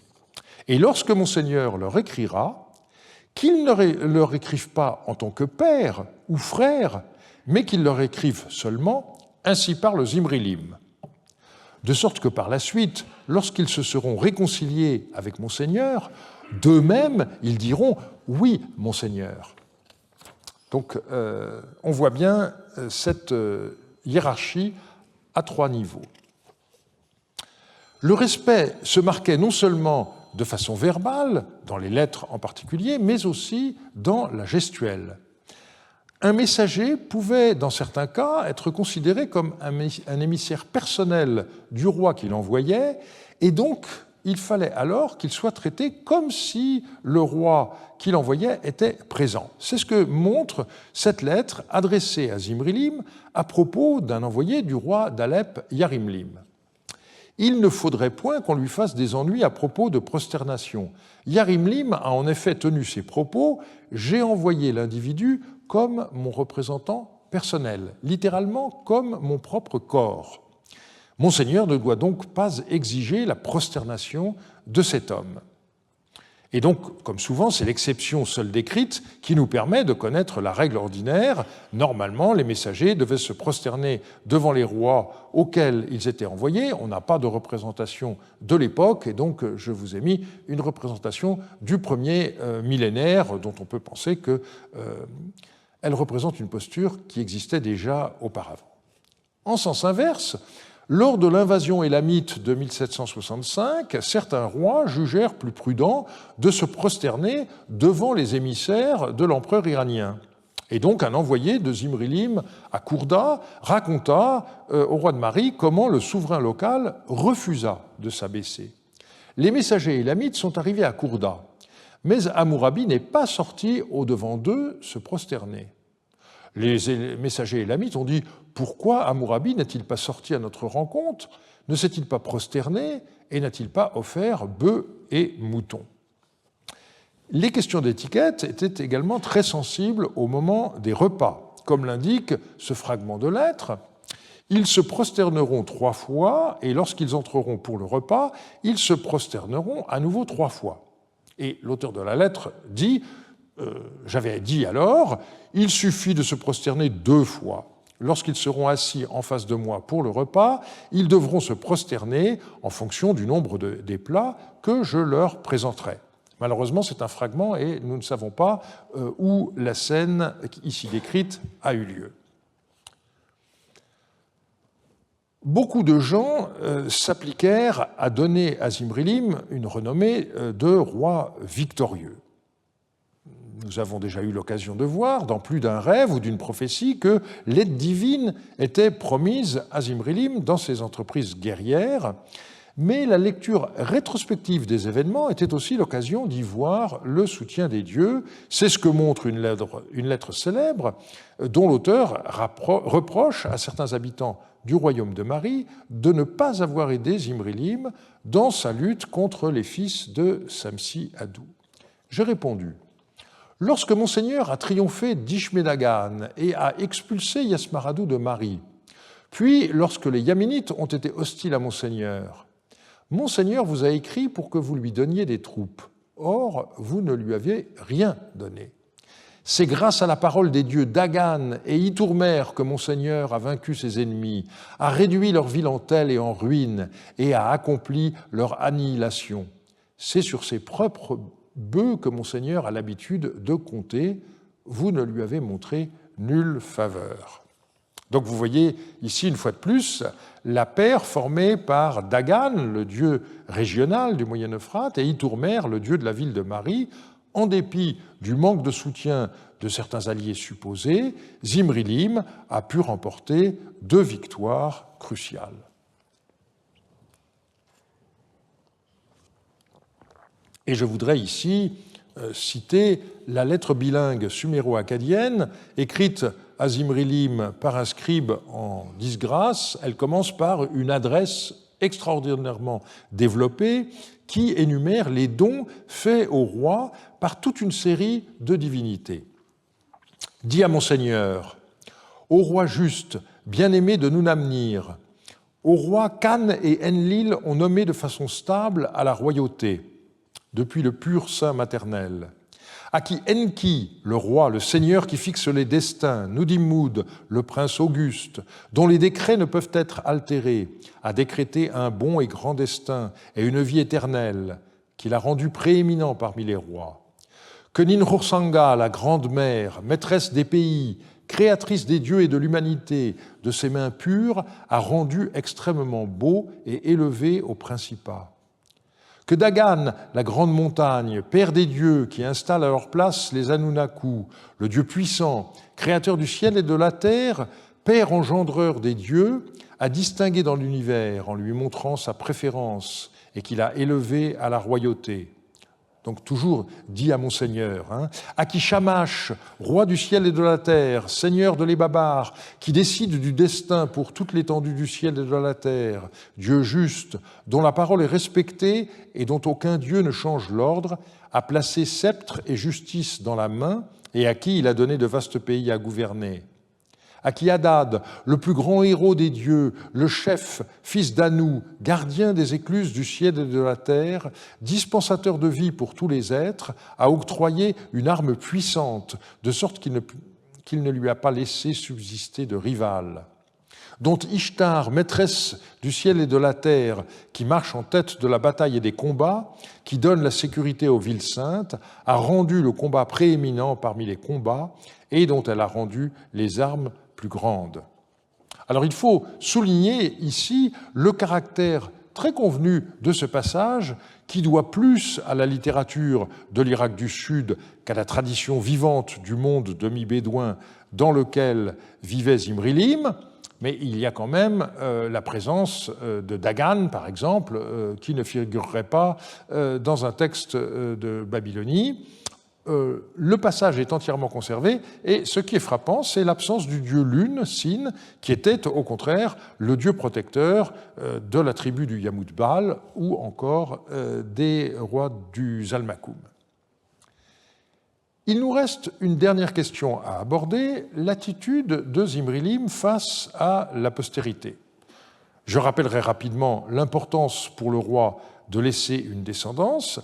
Et lorsque Monseigneur leur écrira, qu'ils ne leur écrivent pas en tant que père ou frère, mais qu'ils leur écrivent seulement « Ainsi parle Zimrilim ». De sorte que par la suite, lorsqu'ils se seront réconciliés avec Monseigneur, d'eux-mêmes, ils diront « Oui, Monseigneur ». Donc, on voit bien cette hiérarchie à 3 niveaux. Le respect se marquait non seulement de façon verbale, dans les lettres en particulier, mais aussi dans la gestuelle. Un messager pouvait, dans certains cas, être considéré comme un émissaire personnel du roi qui l'envoyait, et donc il fallait alors qu'il soit traité comme si le roi qui l'envoyait était présent. C'est ce que montre cette lettre adressée à Zimrilim à propos d'un envoyé du roi d'Alep, Yarimlim. Il ne faudrait point qu'on lui fasse des ennuis à propos de prosternation. Yarimlim a en effet tenu ses propos « J'ai envoyé l'individu comme mon représentant personnel, littéralement comme mon propre corps. Monseigneur ne doit donc pas exiger la prosternation de cet homme. » Et donc, comme souvent, c'est l'exception seule décrite qui nous permet de connaître la règle ordinaire. Normalement, les messagers devaient se prosterner devant les rois auxquels ils étaient envoyés. On n'a pas de représentation de l'époque, et donc je vous ai mis une représentation du premier millénaire, dont on peut penser qu'elle représente une posture qui existait déjà auparavant. En sens inverse, lors de l'invasion élamite de 1765, certains rois jugèrent plus prudent de se prosterner devant les émissaires de l'empereur iranien. Et donc un envoyé de Zimrilim à Kourda raconta au roi de Mari comment le souverain local refusa de s'abaisser. Les messagers élamites sont arrivés à Kourda. Mais Hammurabi n'est pas sorti au-devant d'eux se prosterner. Les messagers élamites ont dit « Pourquoi Hammurabi n'est-il pas sorti à notre rencontre? Ne s'est-il pas prosterné et n'a-t-il pas offert bœufs et moutons ?» Les questions d'étiquette étaient également très sensibles au moment des repas. Comme l'indique ce fragment de lettre, ils se prosterneront 3 fois et lorsqu'ils entreront pour le repas, ils se prosterneront à nouveau 3 fois. Et l'auteur de la lettre dit j'avais dit alors, il suffit de se prosterner 2 fois. Lorsqu'ils seront assis en face de moi pour le repas, ils devront se prosterner en fonction du nombre des plats que je leur présenterai. Malheureusement, c'est un fragment et nous ne savons pas où la scène ici décrite a eu lieu. Beaucoup de gens s'appliquèrent à donner à Zimrilim une renommée de roi victorieux. Nous avons déjà eu l'occasion de voir, dans plus d'un rêve ou d'une prophétie, que l'aide divine était promise à Zimrilim dans ses entreprises guerrières, mais la lecture rétrospective des événements était aussi l'occasion d'y voir le soutien des dieux. C'est ce que montre une lettre célèbre dont l'auteur reproche à certains habitants du royaume de Marie de ne pas avoir aidé Zimrilim dans sa lutte contre les fils de Samsi-Adou. J'ai répondu « Lorsque Monseigneur a triomphé d'Ishmédagan et a expulsé Yasmaradou de Marie, puis lorsque les Yaminites ont été hostiles à Monseigneur, Monseigneur vous a écrit pour que vous lui donniez des troupes. Or, vous ne lui avez rien donné. C'est grâce à la parole des dieux Dagan et Itourmer que Monseigneur a vaincu ses ennemis, a réduit leur ville en telle et en ruine et a accompli leur annihilation. C'est sur ses propres bœufs que Monseigneur a l'habitude de compter. Vous ne lui avez montré nulle faveur. » Donc vous voyez ici, une fois de plus, la paire formée par Dagan, le dieu régional du Moyen-Euphrate, et Itourmer, le dieu de la ville de Marie. En dépit du manque de soutien de certains alliés supposés, Zimrilim a pu remporter 2 victoires cruciales. Et je voudrais ici citer la lettre bilingue suméro-akkadienne écrite à Zimrilim par un scribe en disgrâce. Elle commence par une adresse extraordinairement développée qui énumère les dons faits au roi par toute une série de divinités. « Dis à Monseigneur, ô roi juste, bien-aimé de Nunamnir, au roi Khan et Enlil ont nommé de façon stable à la royauté, depuis le pur sein maternel, à qui Enki, le roi, le seigneur qui fixe les destins, Nudimud, le prince auguste, dont les décrets ne peuvent être altérés, a décrété un bon et grand destin et une vie éternelle, qu'il a rendu prééminent parmi les rois. Que Ninhursanga, la grande mère, maîtresse des pays, créatrice des dieux et de l'humanité, de ses mains pures, a rendu extrêmement beau et élevé au principat. Que Dagan, la grande montagne, père des dieux qui installe à leur place les Anunnaku, le Dieu puissant, créateur du ciel et de la terre, père engendreur des dieux, a distingué dans l'univers en lui montrant sa préférence et qu'il a élevé à la royauté. Donc toujours dit à Monseigneur, à qui Shamash, roi du ciel et de la terre, seigneur de l'Ebabar, qui décide du destin pour toute l'étendue du ciel et de la terre, Dieu juste, dont la parole est respectée et dont aucun Dieu ne change l'ordre, a placé sceptre et justice dans la main et à qui il a donné de vastes pays à gouverner. À qui Hadad, le plus grand héros des dieux, le chef, fils d'Anou, gardien des écluses du ciel et de la terre, dispensateur de vie pour tous les êtres, a octroyé une arme puissante, de sorte qu'il ne lui a pas laissé subsister de rival. Dont Ishtar, maîtresse du ciel et de la terre, qui marche en tête de la bataille et des combats, qui donne la sécurité aux villes saintes, a rendu le combat prééminent parmi les combats et dont elle a rendu les armes plus grande. Alors il faut souligner ici le caractère très convenu de ce passage qui doit plus à la littérature de l'Irak du Sud qu'à la tradition vivante du monde demi-bédouin dans lequel vivait Zimrilim, mais il y a quand même la présence de Dagan, par exemple, qui ne figurerait pas dans un texte de Babylonie. Le passage est entièrement conservé, et ce qui est frappant, c'est l'absence du dieu Lune, Sin, qui était au contraire le dieu protecteur de la tribu du Yamut Baal ou encore des rois du Zalmakoum. Il nous reste une dernière question à aborder, l'attitude de Zimrilim face à la postérité. Je rappellerai rapidement l'importance pour le roi de laisser une descendance,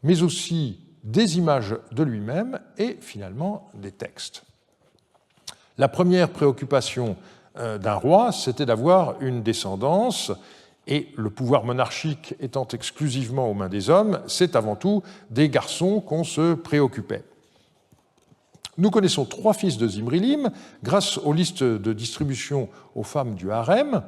mais aussi des images de lui-même et finalement des textes. La première préoccupation d'un roi, c'était d'avoir une descendance, et le pouvoir monarchique étant exclusivement aux mains des hommes, c'est avant tout des garçons qu'on se préoccupait. Nous connaissons 3 fils de Zimrilim grâce aux listes de distribution aux femmes du harem,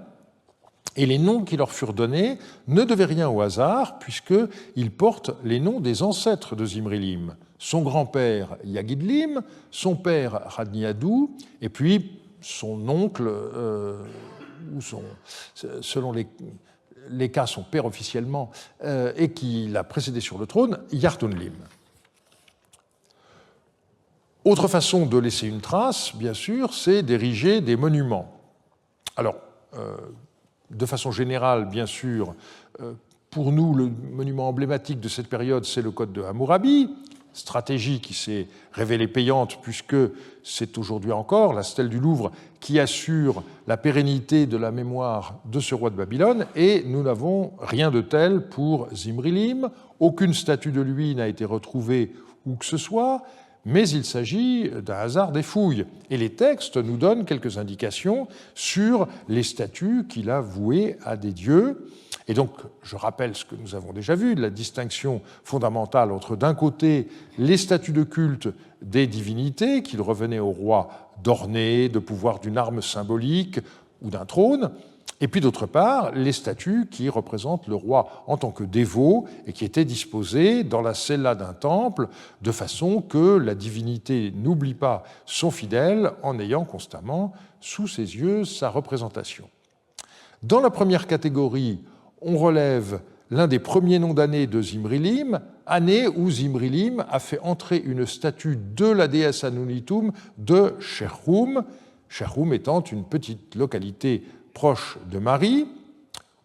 et les noms qui leur furent donnés ne devaient rien au hasard, puisqu'ils portent les noms des ancêtres de Zimrilim. Son grand-père Yagidlim, son père Radniadou, et puis son oncle, selon les cas, son père officiellement, et qui l'a précédé sur le trône, Yartunlim. Autre façon de laisser une trace, bien sûr, c'est d'ériger des monuments. Alors, de façon générale, bien sûr, pour nous, le monument emblématique de cette période, c'est le Code de Hammurabi, stratégie qui s'est révélée payante puisque c'est aujourd'hui encore la stèle du Louvre qui assure la pérennité de la mémoire de ce roi de Babylone, et nous n'avons rien de tel pour Zimrilim. Aucune statue de lui n'a été retrouvée où que ce soit, mais il s'agit d'un hasard des fouilles. Et les textes nous donnent quelques indications sur les statues qu'il a vouées à des dieux. Et donc, je rappelle ce que nous avons déjà vu, la distinction fondamentale entre, d'un côté, les statues de culte des divinités, qu'il revenait au roi d'orner, de pouvoir d'une arme symbolique ou d'un trône, et puis d'autre part, les statues qui représentent le roi en tant que dévot et qui étaient disposées dans la cella d'un temple de façon que la divinité n'oublie pas son fidèle en ayant constamment sous ses yeux sa représentation. Dans la première catégorie, on relève l'un des premiers noms d'année de Zimrilim, année où Zimrilim a fait entrer une statue de la déesse Anunitum de Sherroum, Sherroum étant une petite localité proche de Marie,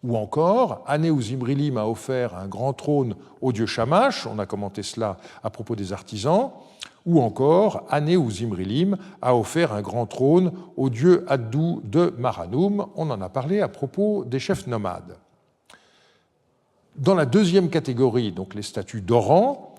ou encore, année où Zimrilim a offert un grand trône au dieu Shamash, on a commenté cela à propos des artisans, ou encore, année où Zimrilim a offert un grand trône au dieu Addou de Maranum, on en a parlé à propos des chefs nomades. Dans la deuxième catégorie, donc les statues d'Oran,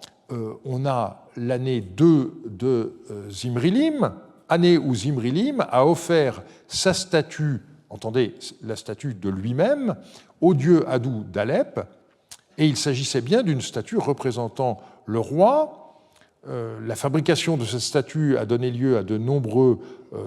on a l'année 2 de Zimrilim, année où Zimrilim a offert sa statue, entendez, la statue de lui-même, au dieu Addou d'Alep, et il s'agissait bien d'une statue représentant le roi. La fabrication de cette statue a donné lieu à de nombreux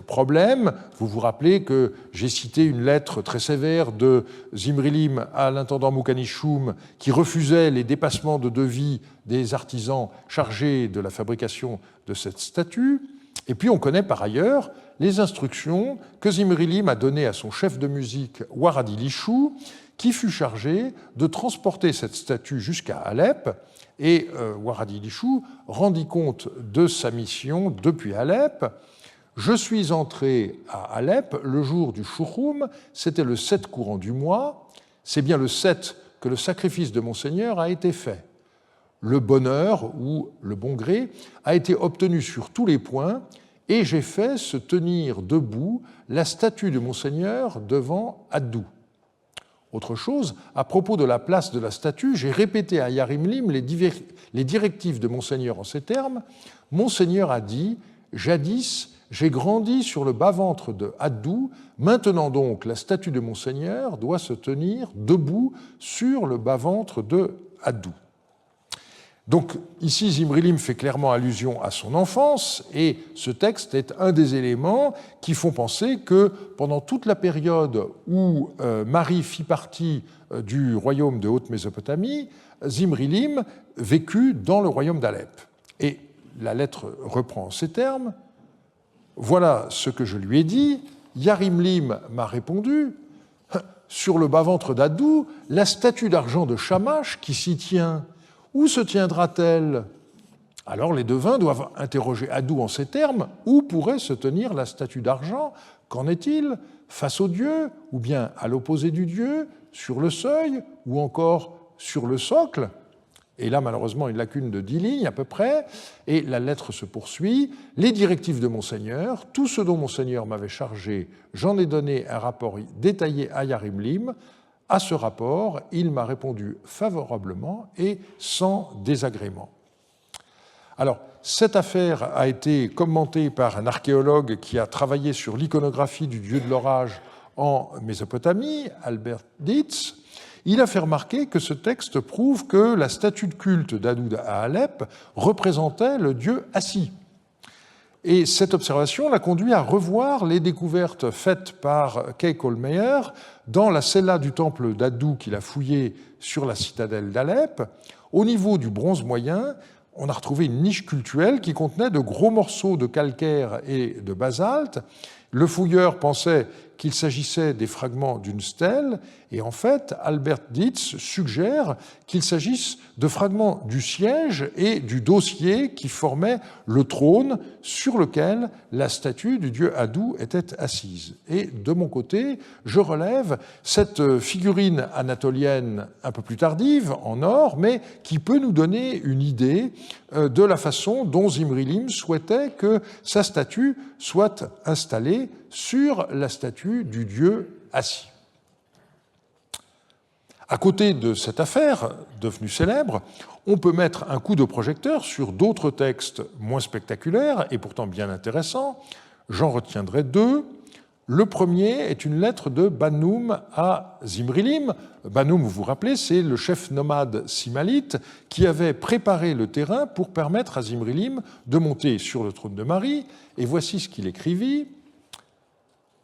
problèmes. Vous vous rappelez que j'ai cité une lettre très sévère de Zimrilim à l'intendant Mukhanishum qui refusait les dépassements de devis des artisans chargés de la fabrication de cette statue. Et puis on connaît par ailleurs les instructions que Zimrilim a données à son chef de musique Waradi-Lishu, qui fut chargé de transporter cette statue jusqu'à Alep. Et Waradi-Lishu rendit compte de sa mission depuis Alep. Je suis entré à Alep le jour du Shurum, c'était le 7 courant du mois, c'est bien le 7 que le sacrifice de mon Seigneur a été fait. Le bonheur ou le bon gré a été obtenu sur tous les points, et j'ai fait se tenir debout la statue de mon Seigneur devant Addou. Autre chose, à propos de la place de la statue, j'ai répété à Yarimlim les directives de Monseigneur en ces termes. Monseigneur a dit « Jadis, j'ai grandi sur le bas-ventre de Addou, maintenant donc la statue de Monseigneur doit se tenir debout sur le bas-ventre de Addou. » Donc ici, Zimrilim fait clairement allusion à son enfance, et ce texte est un des éléments qui font penser que pendant toute la période où Marie fit partie du royaume de Haute-Mésopotamie, Zimrilim vécut dans le royaume d'Alep. Et la lettre reprend ces termes. « Voilà ce que je lui ai dit, Yarimlim m'a répondu, sur le bas-ventre d'Adou, la statue d'argent de Shamash qui s'y tient, où se tiendra-t-elle? Alors les devins doivent interroger Adou en ces termes, où pourrait se tenir la statue d'argent? Qu'en est-il? Face au dieu, ou bien à l'opposé du dieu, sur le seuil, ou encore sur le socle? Et là, malheureusement, une lacune de 10 lignes à peu près, et la lettre se poursuit. Les directives de Monseigneur, tout ce dont Monseigneur m'avait chargé, j'en ai donné un rapport détaillé à Yarimlim. À ce rapport, il m'a répondu favorablement et sans désagrément. Alors, cette affaire a été commentée par un archéologue qui a travaillé sur l'iconographie du dieu de l'orage en Mésopotamie, Albert Dietz. Il a fait remarquer que ce texte prouve que la statue de culte d'Adou à Alep représentait le dieu assis. Et cette observation l'a conduit à revoir les découvertes faites par Kay Kohlmeier dans la cella du temple d'Adou qu'il a fouillé sur la citadelle d'Alep. Au niveau du bronze moyen, on a retrouvé une niche cultuelle qui contenait de gros morceaux de calcaire et de basalte. Le fouilleur pensait qu'il s'agissait des fragments d'une stèle, et en fait, Albert Dietz suggère qu'il s'agisse de fragments du siège et du dossier qui formaient le trône sur lequel la statue du dieu Adou était assise. Et de mon côté, je relève cette figurine anatolienne un peu plus tardive, en or, mais qui peut nous donner une idée de la façon dont Zimri-Lim souhaitait que sa statue soit installée sur la statue du dieu assis. À côté de cette affaire, devenue célèbre, on peut mettre un coup de projecteur sur d'autres textes moins spectaculaires et pourtant bien intéressants. J'en retiendrai deux. Le premier est une lettre de Banoum à Zimri-Lim. Banoum, vous vous rappelez, c'est le chef nomade simalite qui avait préparé le terrain pour permettre à Zimri-Lim de monter sur le trône de Marie. Et voici ce qu'il écrivit.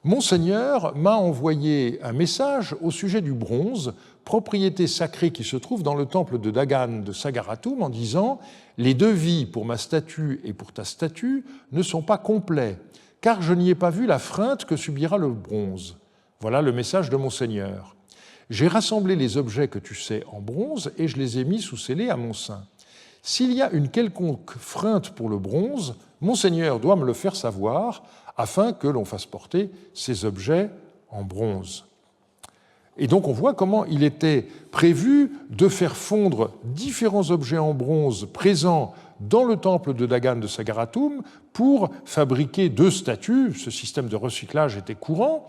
Monseigneur m'a envoyé un message au sujet du bronze, propriété sacrée qui se trouve dans le temple de Dagan de Sagaratum, en disant « Les devis pour ma statue et pour ta statue ne sont pas complets, car je n'y ai pas vu la freinte que subira le bronze. » Voilà le message de Monseigneur. « J'ai rassemblé les objets que tu sais en bronze et je les ai mis sous scellés à mon sein. S'il y a une quelconque freinte pour le bronze, Monseigneur doit me le faire savoir, afin que l'on fasse porter ces objets en bronze. » Et donc on voit comment il était prévu de faire fondre différents objets en bronze présents dans le temple de Dagan de Sagaratum pour fabriquer deux statues. Ce système de recyclage était courant.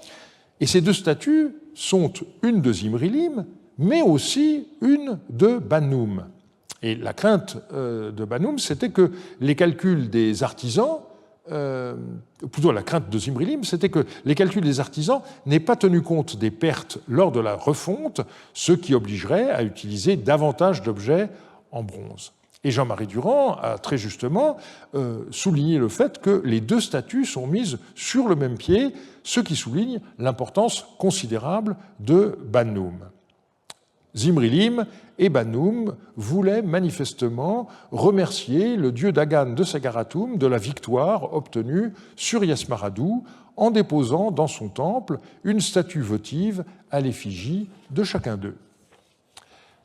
Et ces deux statues sont une de Zimri-Lim, mais aussi une de Banoum. Et la crainte de Banoum, c'était que les calculs des artisans, plutôt la crainte de Zimri-Lim, c'était que les calculs des artisans n'aient pas tenu compte des pertes lors de la refonte, ce qui obligerait à utiliser davantage d'objets en bronze. Et Jean-Marie Durand a très justement souligné le fait que les deux statues sont mises sur le même pied, ce qui souligne l'importance considérable de Banoum. Zimri-Lim et Banoum voulaient manifestement remercier le dieu Dagan de Sagaratum de la victoire obtenue sur Yasmaradou en déposant dans son temple une statue votive à l'effigie de chacun d'eux.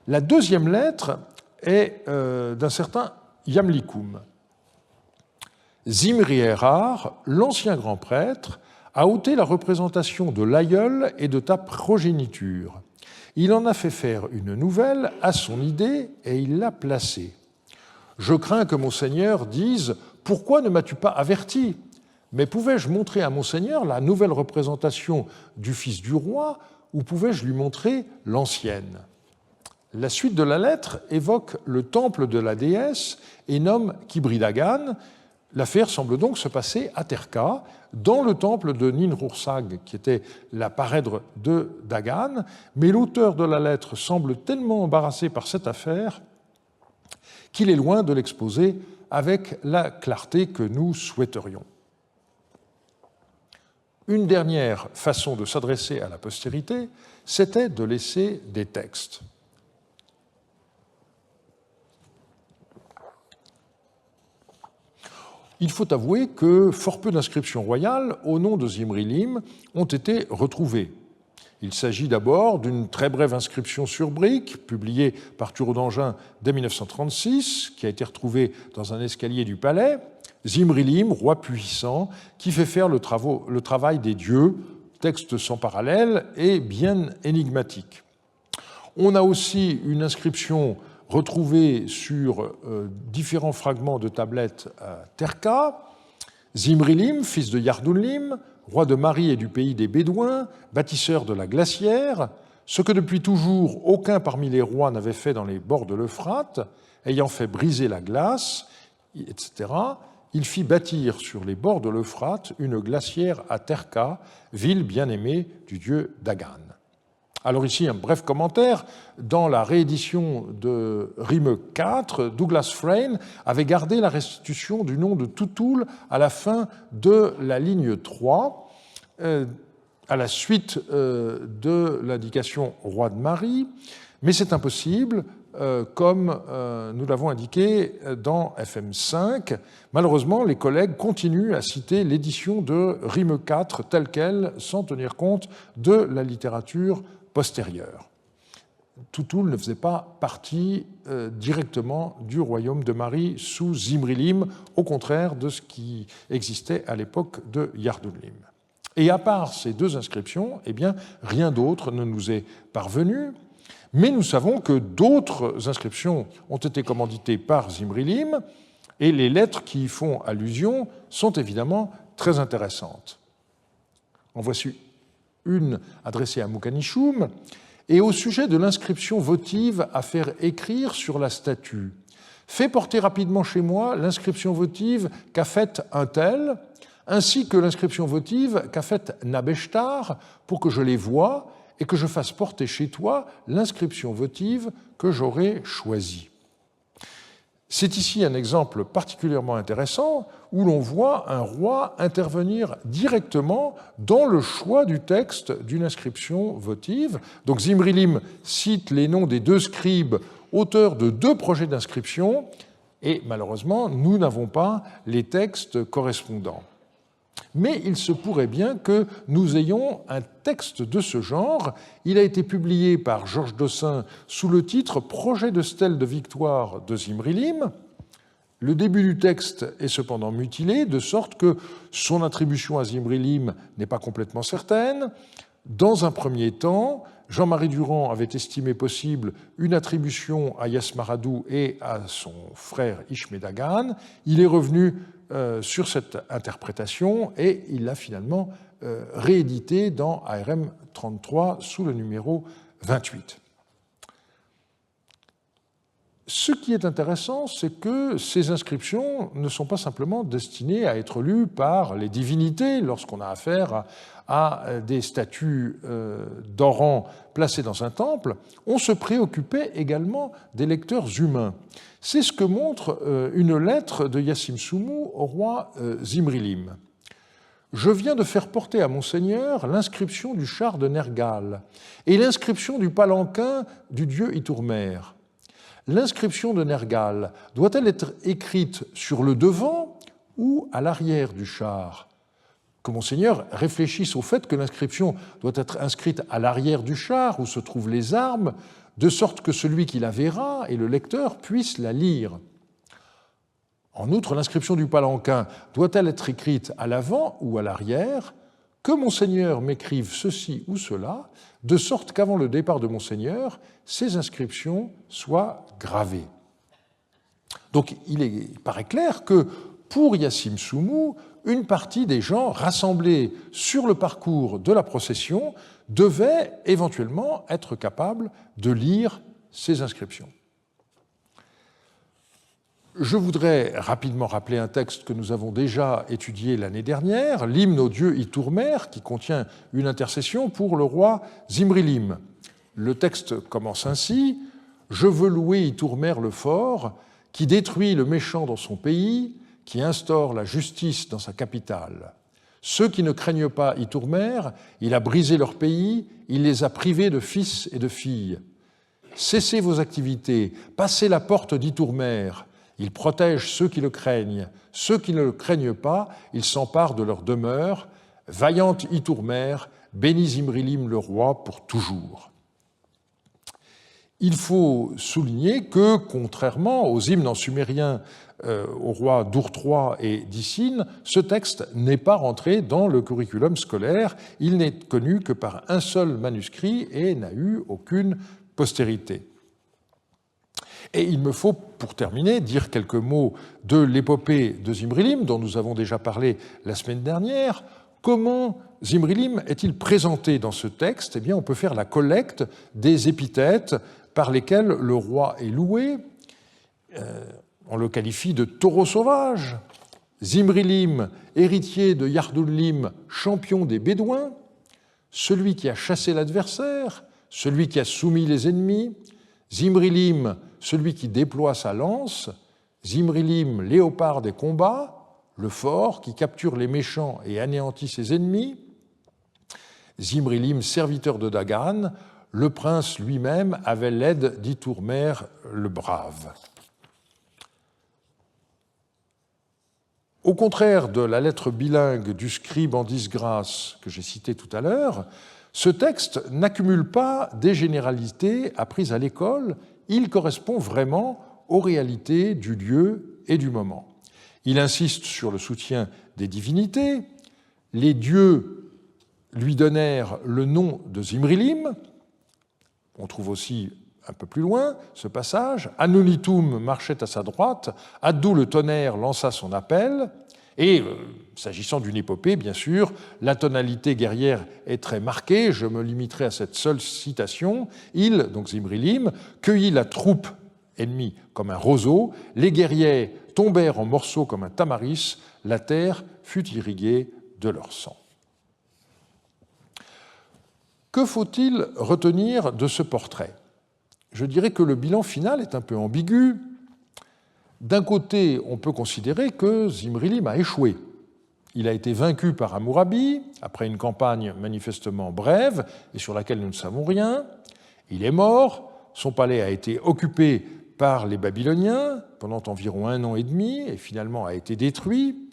La deuxième lettre est d'un certain Yamlikoum. Zimri Errar, l'ancien grand prêtre, a ôté la représentation de l'aïeul et de ta progéniture. Il en a fait faire une nouvelle à son idée et il l'a placée. Je crains que Monseigneur dise « Pourquoi ne m'as-tu pas averti ?» Mais pouvais-je montrer à Monseigneur la nouvelle représentation du fils du roi ou pouvais-je lui montrer l'ancienne ? La suite de la lettre évoque le temple de la déesse et nomme Kibri-Dagan. L'affaire semble donc se passer à Terka, dans le temple de Ninhursag, qui était la parèdre de Dagan, mais l'auteur de la lettre semble tellement embarrassé par cette affaire qu'il est loin de l'exposer avec la clarté que nous souhaiterions. Une dernière façon de s'adresser à la postérité, c'était de laisser des textes. il faut avouer que fort peu d'inscriptions royales au nom de Zimri-Lim ont été retrouvées. Il s'agit d'abord d'une très brève inscription sur brique, publiée par Thureau d'Angin dès 1936, qui a été retrouvée dans un escalier du palais. Zimri-Lim, roi puissant, qui fait faire le travail des dieux, texte sans parallèle et bien énigmatique. On a aussi une inscription retrouvée sur différents fragments de tablettes à Terka. Zimri-Lim, fils de Yardoun-Lim, roi de Mari et du pays des Bédouins, bâtisseur de la glacière, ce que depuis toujours aucun parmi les rois n'avait fait dans les bords de l'Euphrate, ayant fait briser la glace, etc., il fit bâtir sur les bords de l'Euphrate une glacière à Terka, ville bien-aimée du dieu Dagan. Alors ici, un bref commentaire. Dans la réédition de Rime IV, Douglas Frayne avait gardé la restitution du nom de Tutul à la fin de la ligne 3, à la suite de l'indication roi de Marie, mais c'est impossible, comme nous l'avons indiqué dans FM5. Malheureusement, les collègues continuent à citer l'édition de Rime IV telle qu'elle, sans tenir compte de la littérature postérieure. Tutul ne faisait pas partie directement du royaume de Marie sous Zimri-Lim, au contraire de ce qui existait à l'époque de Yardoun-Lim. Et à part ces deux inscriptions, eh bien, rien d'autre ne nous est parvenu, mais nous savons que d'autres inscriptions ont été commanditées par Zimri-Lim, et les lettres qui y font allusion sont évidemment très intéressantes. En voici une adressée à Mukhanishum, et au sujet de l'inscription votive à faire écrire sur la statue. Fais porter rapidement chez moi l'inscription votive qu'a faite un tel, ainsi que l'inscription votive qu'a faite Nabeshtar, pour que je les voie et que je fasse porter chez toi l'inscription votive que j'aurai choisie. C'est ici un exemple particulièrement intéressant où l'on voit un roi intervenir directement dans le choix du texte d'une inscription votive. Donc Zimri-Lim cite les noms des deux scribes auteurs de deux projets d'inscription et malheureusement, nous n'avons pas les textes correspondants. Mais il se pourrait bien que nous ayons un texte de ce genre. Il a été publié par Georges Dossin sous le titre « Projet de stèle de victoire de Zimri-Lim ». Le début du texte est cependant mutilé, de sorte que son attribution à Zimri-Lim n'est pas complètement certaine. Dans un premier temps, Jean-Marie Durand avait estimé possible une attribution à Yasmaradou et à son frère Ishme-Dagan. Il est revenu sur cette interprétation et il l'a finalement réédité dans ARM 33 sous le numéro 28. Ce qui est intéressant, c'est que ces inscriptions ne sont pas simplement destinées à être lues par les divinités lorsqu'on a affaire à des statues d'Oran placées dans un temple. On se préoccupait également des lecteurs humains. C'est ce que montre une lettre de Yassim Soumou au roi Zimri-Lim. « Je viens de faire porter à Monseigneur l'inscription du char de Nergal et l'inscription du palanquin du dieu Itourmer. L'inscription de Nergal doit-elle être écrite sur le devant ou à l'arrière du char ? Que Monseigneur réfléchisse au fait que l'inscription doit être inscrite à l'arrière du char où se trouvent les armes, de sorte que celui qui la verra et le lecteur puisse la lire. En outre, l'inscription du palanquin doit-elle être écrite à l'avant ou à l'arrière ? Que Monseigneur m'écrive ceci ou cela, de sorte qu'avant le départ de Monseigneur, ces inscriptions soient gravées. » Donc il paraît clair que pour Yassim Soumou, une partie des gens rassemblés sur le parcours de la procession devaient éventuellement être capables de lire ces inscriptions. Je voudrais rapidement rappeler un texte que nous avons déjà étudié l'année dernière, l'hymne au dieu Itourmer, qui contient une intercession pour le roi Zimri-Lim. Le texte commence ainsi : « Je veux louer Itourmer le fort, qui détruit le méchant dans son pays, qui instaure la justice dans sa capitale. Ceux qui ne craignent pas Itourmer, il a brisé leur pays, il les a privés de fils et de filles. Cessez vos activités, passez la porte d'Itourmer, Il protège ceux qui le craignent. Ceux qui ne le craignent pas, il s'empare de leur demeure. Vaillante Itourmer, bénis Zimrilim le roi pour toujours. Il faut souligner que, contrairement aux hymnes en sumérien au roi d'Ur III et d'Issine, ce texte n'est pas rentré dans le curriculum scolaire. Il n'est connu que par un seul manuscrit et n'a eu aucune postérité. Et il me faut, pour terminer, dire quelques mots de l'épopée de Zimrilim, dont nous avons déjà parlé la semaine dernière. Comment Zimrilim est-il présenté dans ce texte? Eh bien, on peut faire la collecte des épithètes par lesquelles le roi est loué. On le qualifie de taureau sauvage. Zimrilim, héritier de Yardullim, champion des Bédouins, celui qui a chassé l'adversaire, celui qui a soumis les ennemis, Zimrilim, celui qui déploie sa lance, Zimrilim, léopard des combats, le fort qui capture les méchants et anéantit ses ennemis, Zimrilim, serviteur de Dagan, le prince lui-même avait l'aide d'Itourmer le brave. Au contraire de la lettre bilingue du scribe en disgrâce que j'ai citée tout à l'heure, ce texte n'accumule pas des généralités apprises à l'école, il correspond vraiment aux réalités du lieu et du moment. Il insiste sur le soutien des divinités, les dieux lui donnèrent le nom de Zimrilim, on trouve aussi un peu plus loin ce passage, Anunitum marchait à sa droite, Addou le tonnerre lança son appel, et s'agissant d'une épopée, bien sûr, la tonalité guerrière est très marquée, je me limiterai à cette seule citation, il, donc Zimrilim, cueillit la troupe ennemie comme un roseau, les guerriers tombèrent en morceaux comme un tamaris, la terre fut irriguée de leur sang. Que faut-il retenir de ce portrait? Je dirais que le bilan final est un peu ambigu. D'un côté, on peut considérer que Zimrilim a échoué. Il a été vaincu par Hammurabi, après une campagne manifestement brève et sur laquelle nous ne savons rien. Il est mort, son palais a été occupé par les Babyloniens pendant environ 1 an et demi et finalement a été détruit,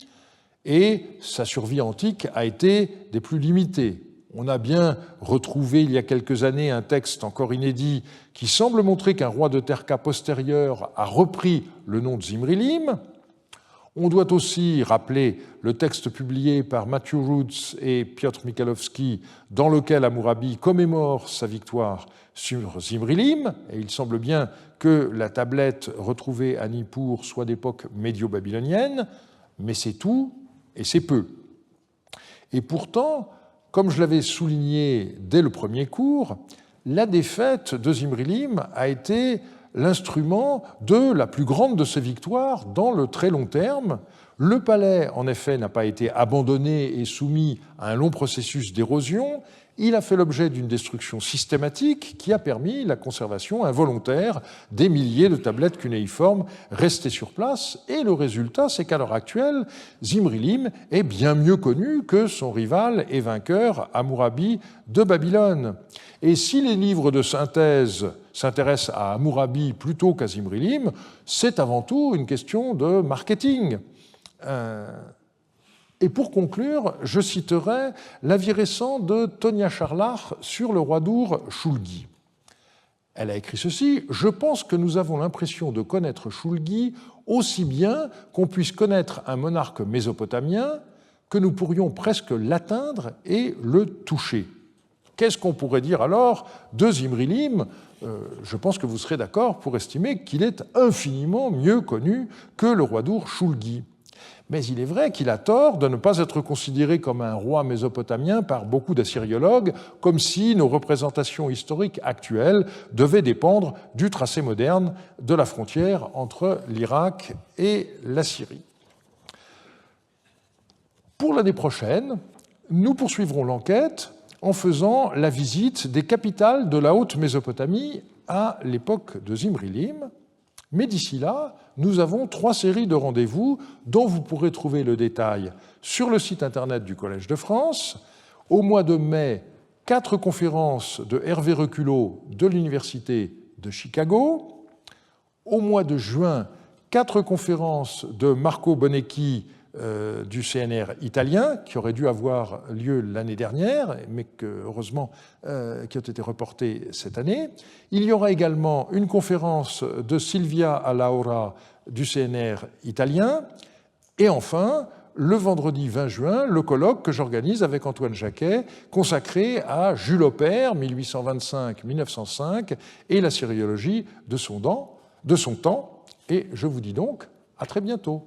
et sa survie antique a été des plus limitées. On a bien retrouvé il y a quelques années un texte encore inédit qui semble montrer qu'un roi de Terka postérieur a repris le nom de Zimrilim. On doit aussi rappeler le texte publié par Matthew Roots et Piotr Michalowski dans lequel Hammurabi commémore sa victoire sur Zimrilim. Et il semble bien que la tablette retrouvée à Nippur soit d'époque médio-babylonienne, mais c'est tout et c'est peu. Et pourtant, comme je l'avais souligné dès le premier cours, la défaite de Zimrilim a été l'instrument de la plus grande de ses victoires dans le très long terme. Le palais, en effet, n'a pas été abandonné et soumis à un long processus d'érosion. Il a fait l'objet d'une destruction systématique qui a permis la conservation involontaire des milliers de tablettes cunéiformes restées sur place. Et le résultat, c'est qu'à l'heure actuelle, Zimrilim est bien mieux connu que son rival et vainqueur Hammurabi de Babylone. Et si les livres de synthèse s'intéressent à Hammurabi plutôt qu'à Zimrilim, c'est avant tout une question de marketing. Et pour conclure, je citerai l'avis récent de Tonia Charlach sur le roi d'Ur, Shulgi. Elle a écrit ceci: « Je pense que nous avons l'impression de connaître Shulgi aussi bien qu'on puisse connaître un monarque mésopotamien, que nous pourrions presque l'atteindre et le toucher. » Qu'est-ce qu'on pourrait dire alors de Zimrilim? Je pense que vous serez d'accord pour estimer qu'il est infiniment mieux connu que le roi d'Ur, Shulgi. Mais il est vrai qu'il a tort de ne pas être considéré comme un roi mésopotamien par beaucoup d'assyriologues, comme si nos représentations historiques actuelles devaient dépendre du tracé moderne de la frontière entre l'Irak et la Syrie. Pour l'année prochaine, nous poursuivrons l'enquête en faisant la visite des capitales de la Haute-Mésopotamie à l'époque de Zimrilim. Mais d'ici là, nous avons 3 séries de rendez-vous dont vous pourrez trouver le détail sur le site internet du Collège de France. Au mois de mai, 4 conférences de Hervé Reculot de l'Université de Chicago. Au mois de juin, 4 conférences de Marco Bonecchi du CNR italien, qui auraient dû avoir lieu l'année dernière, mais que, heureusement, qui ont été reportées cette année. Il y aura également une conférence de Silvia Alaura du CNR italien. Et enfin, le vendredi 20 juin, le colloque que j'organise avec Antoine Jacquet, consacré à Jules Aubert, 1825-1905, et la sériologie de son temps. Et je vous dis donc à très bientôt.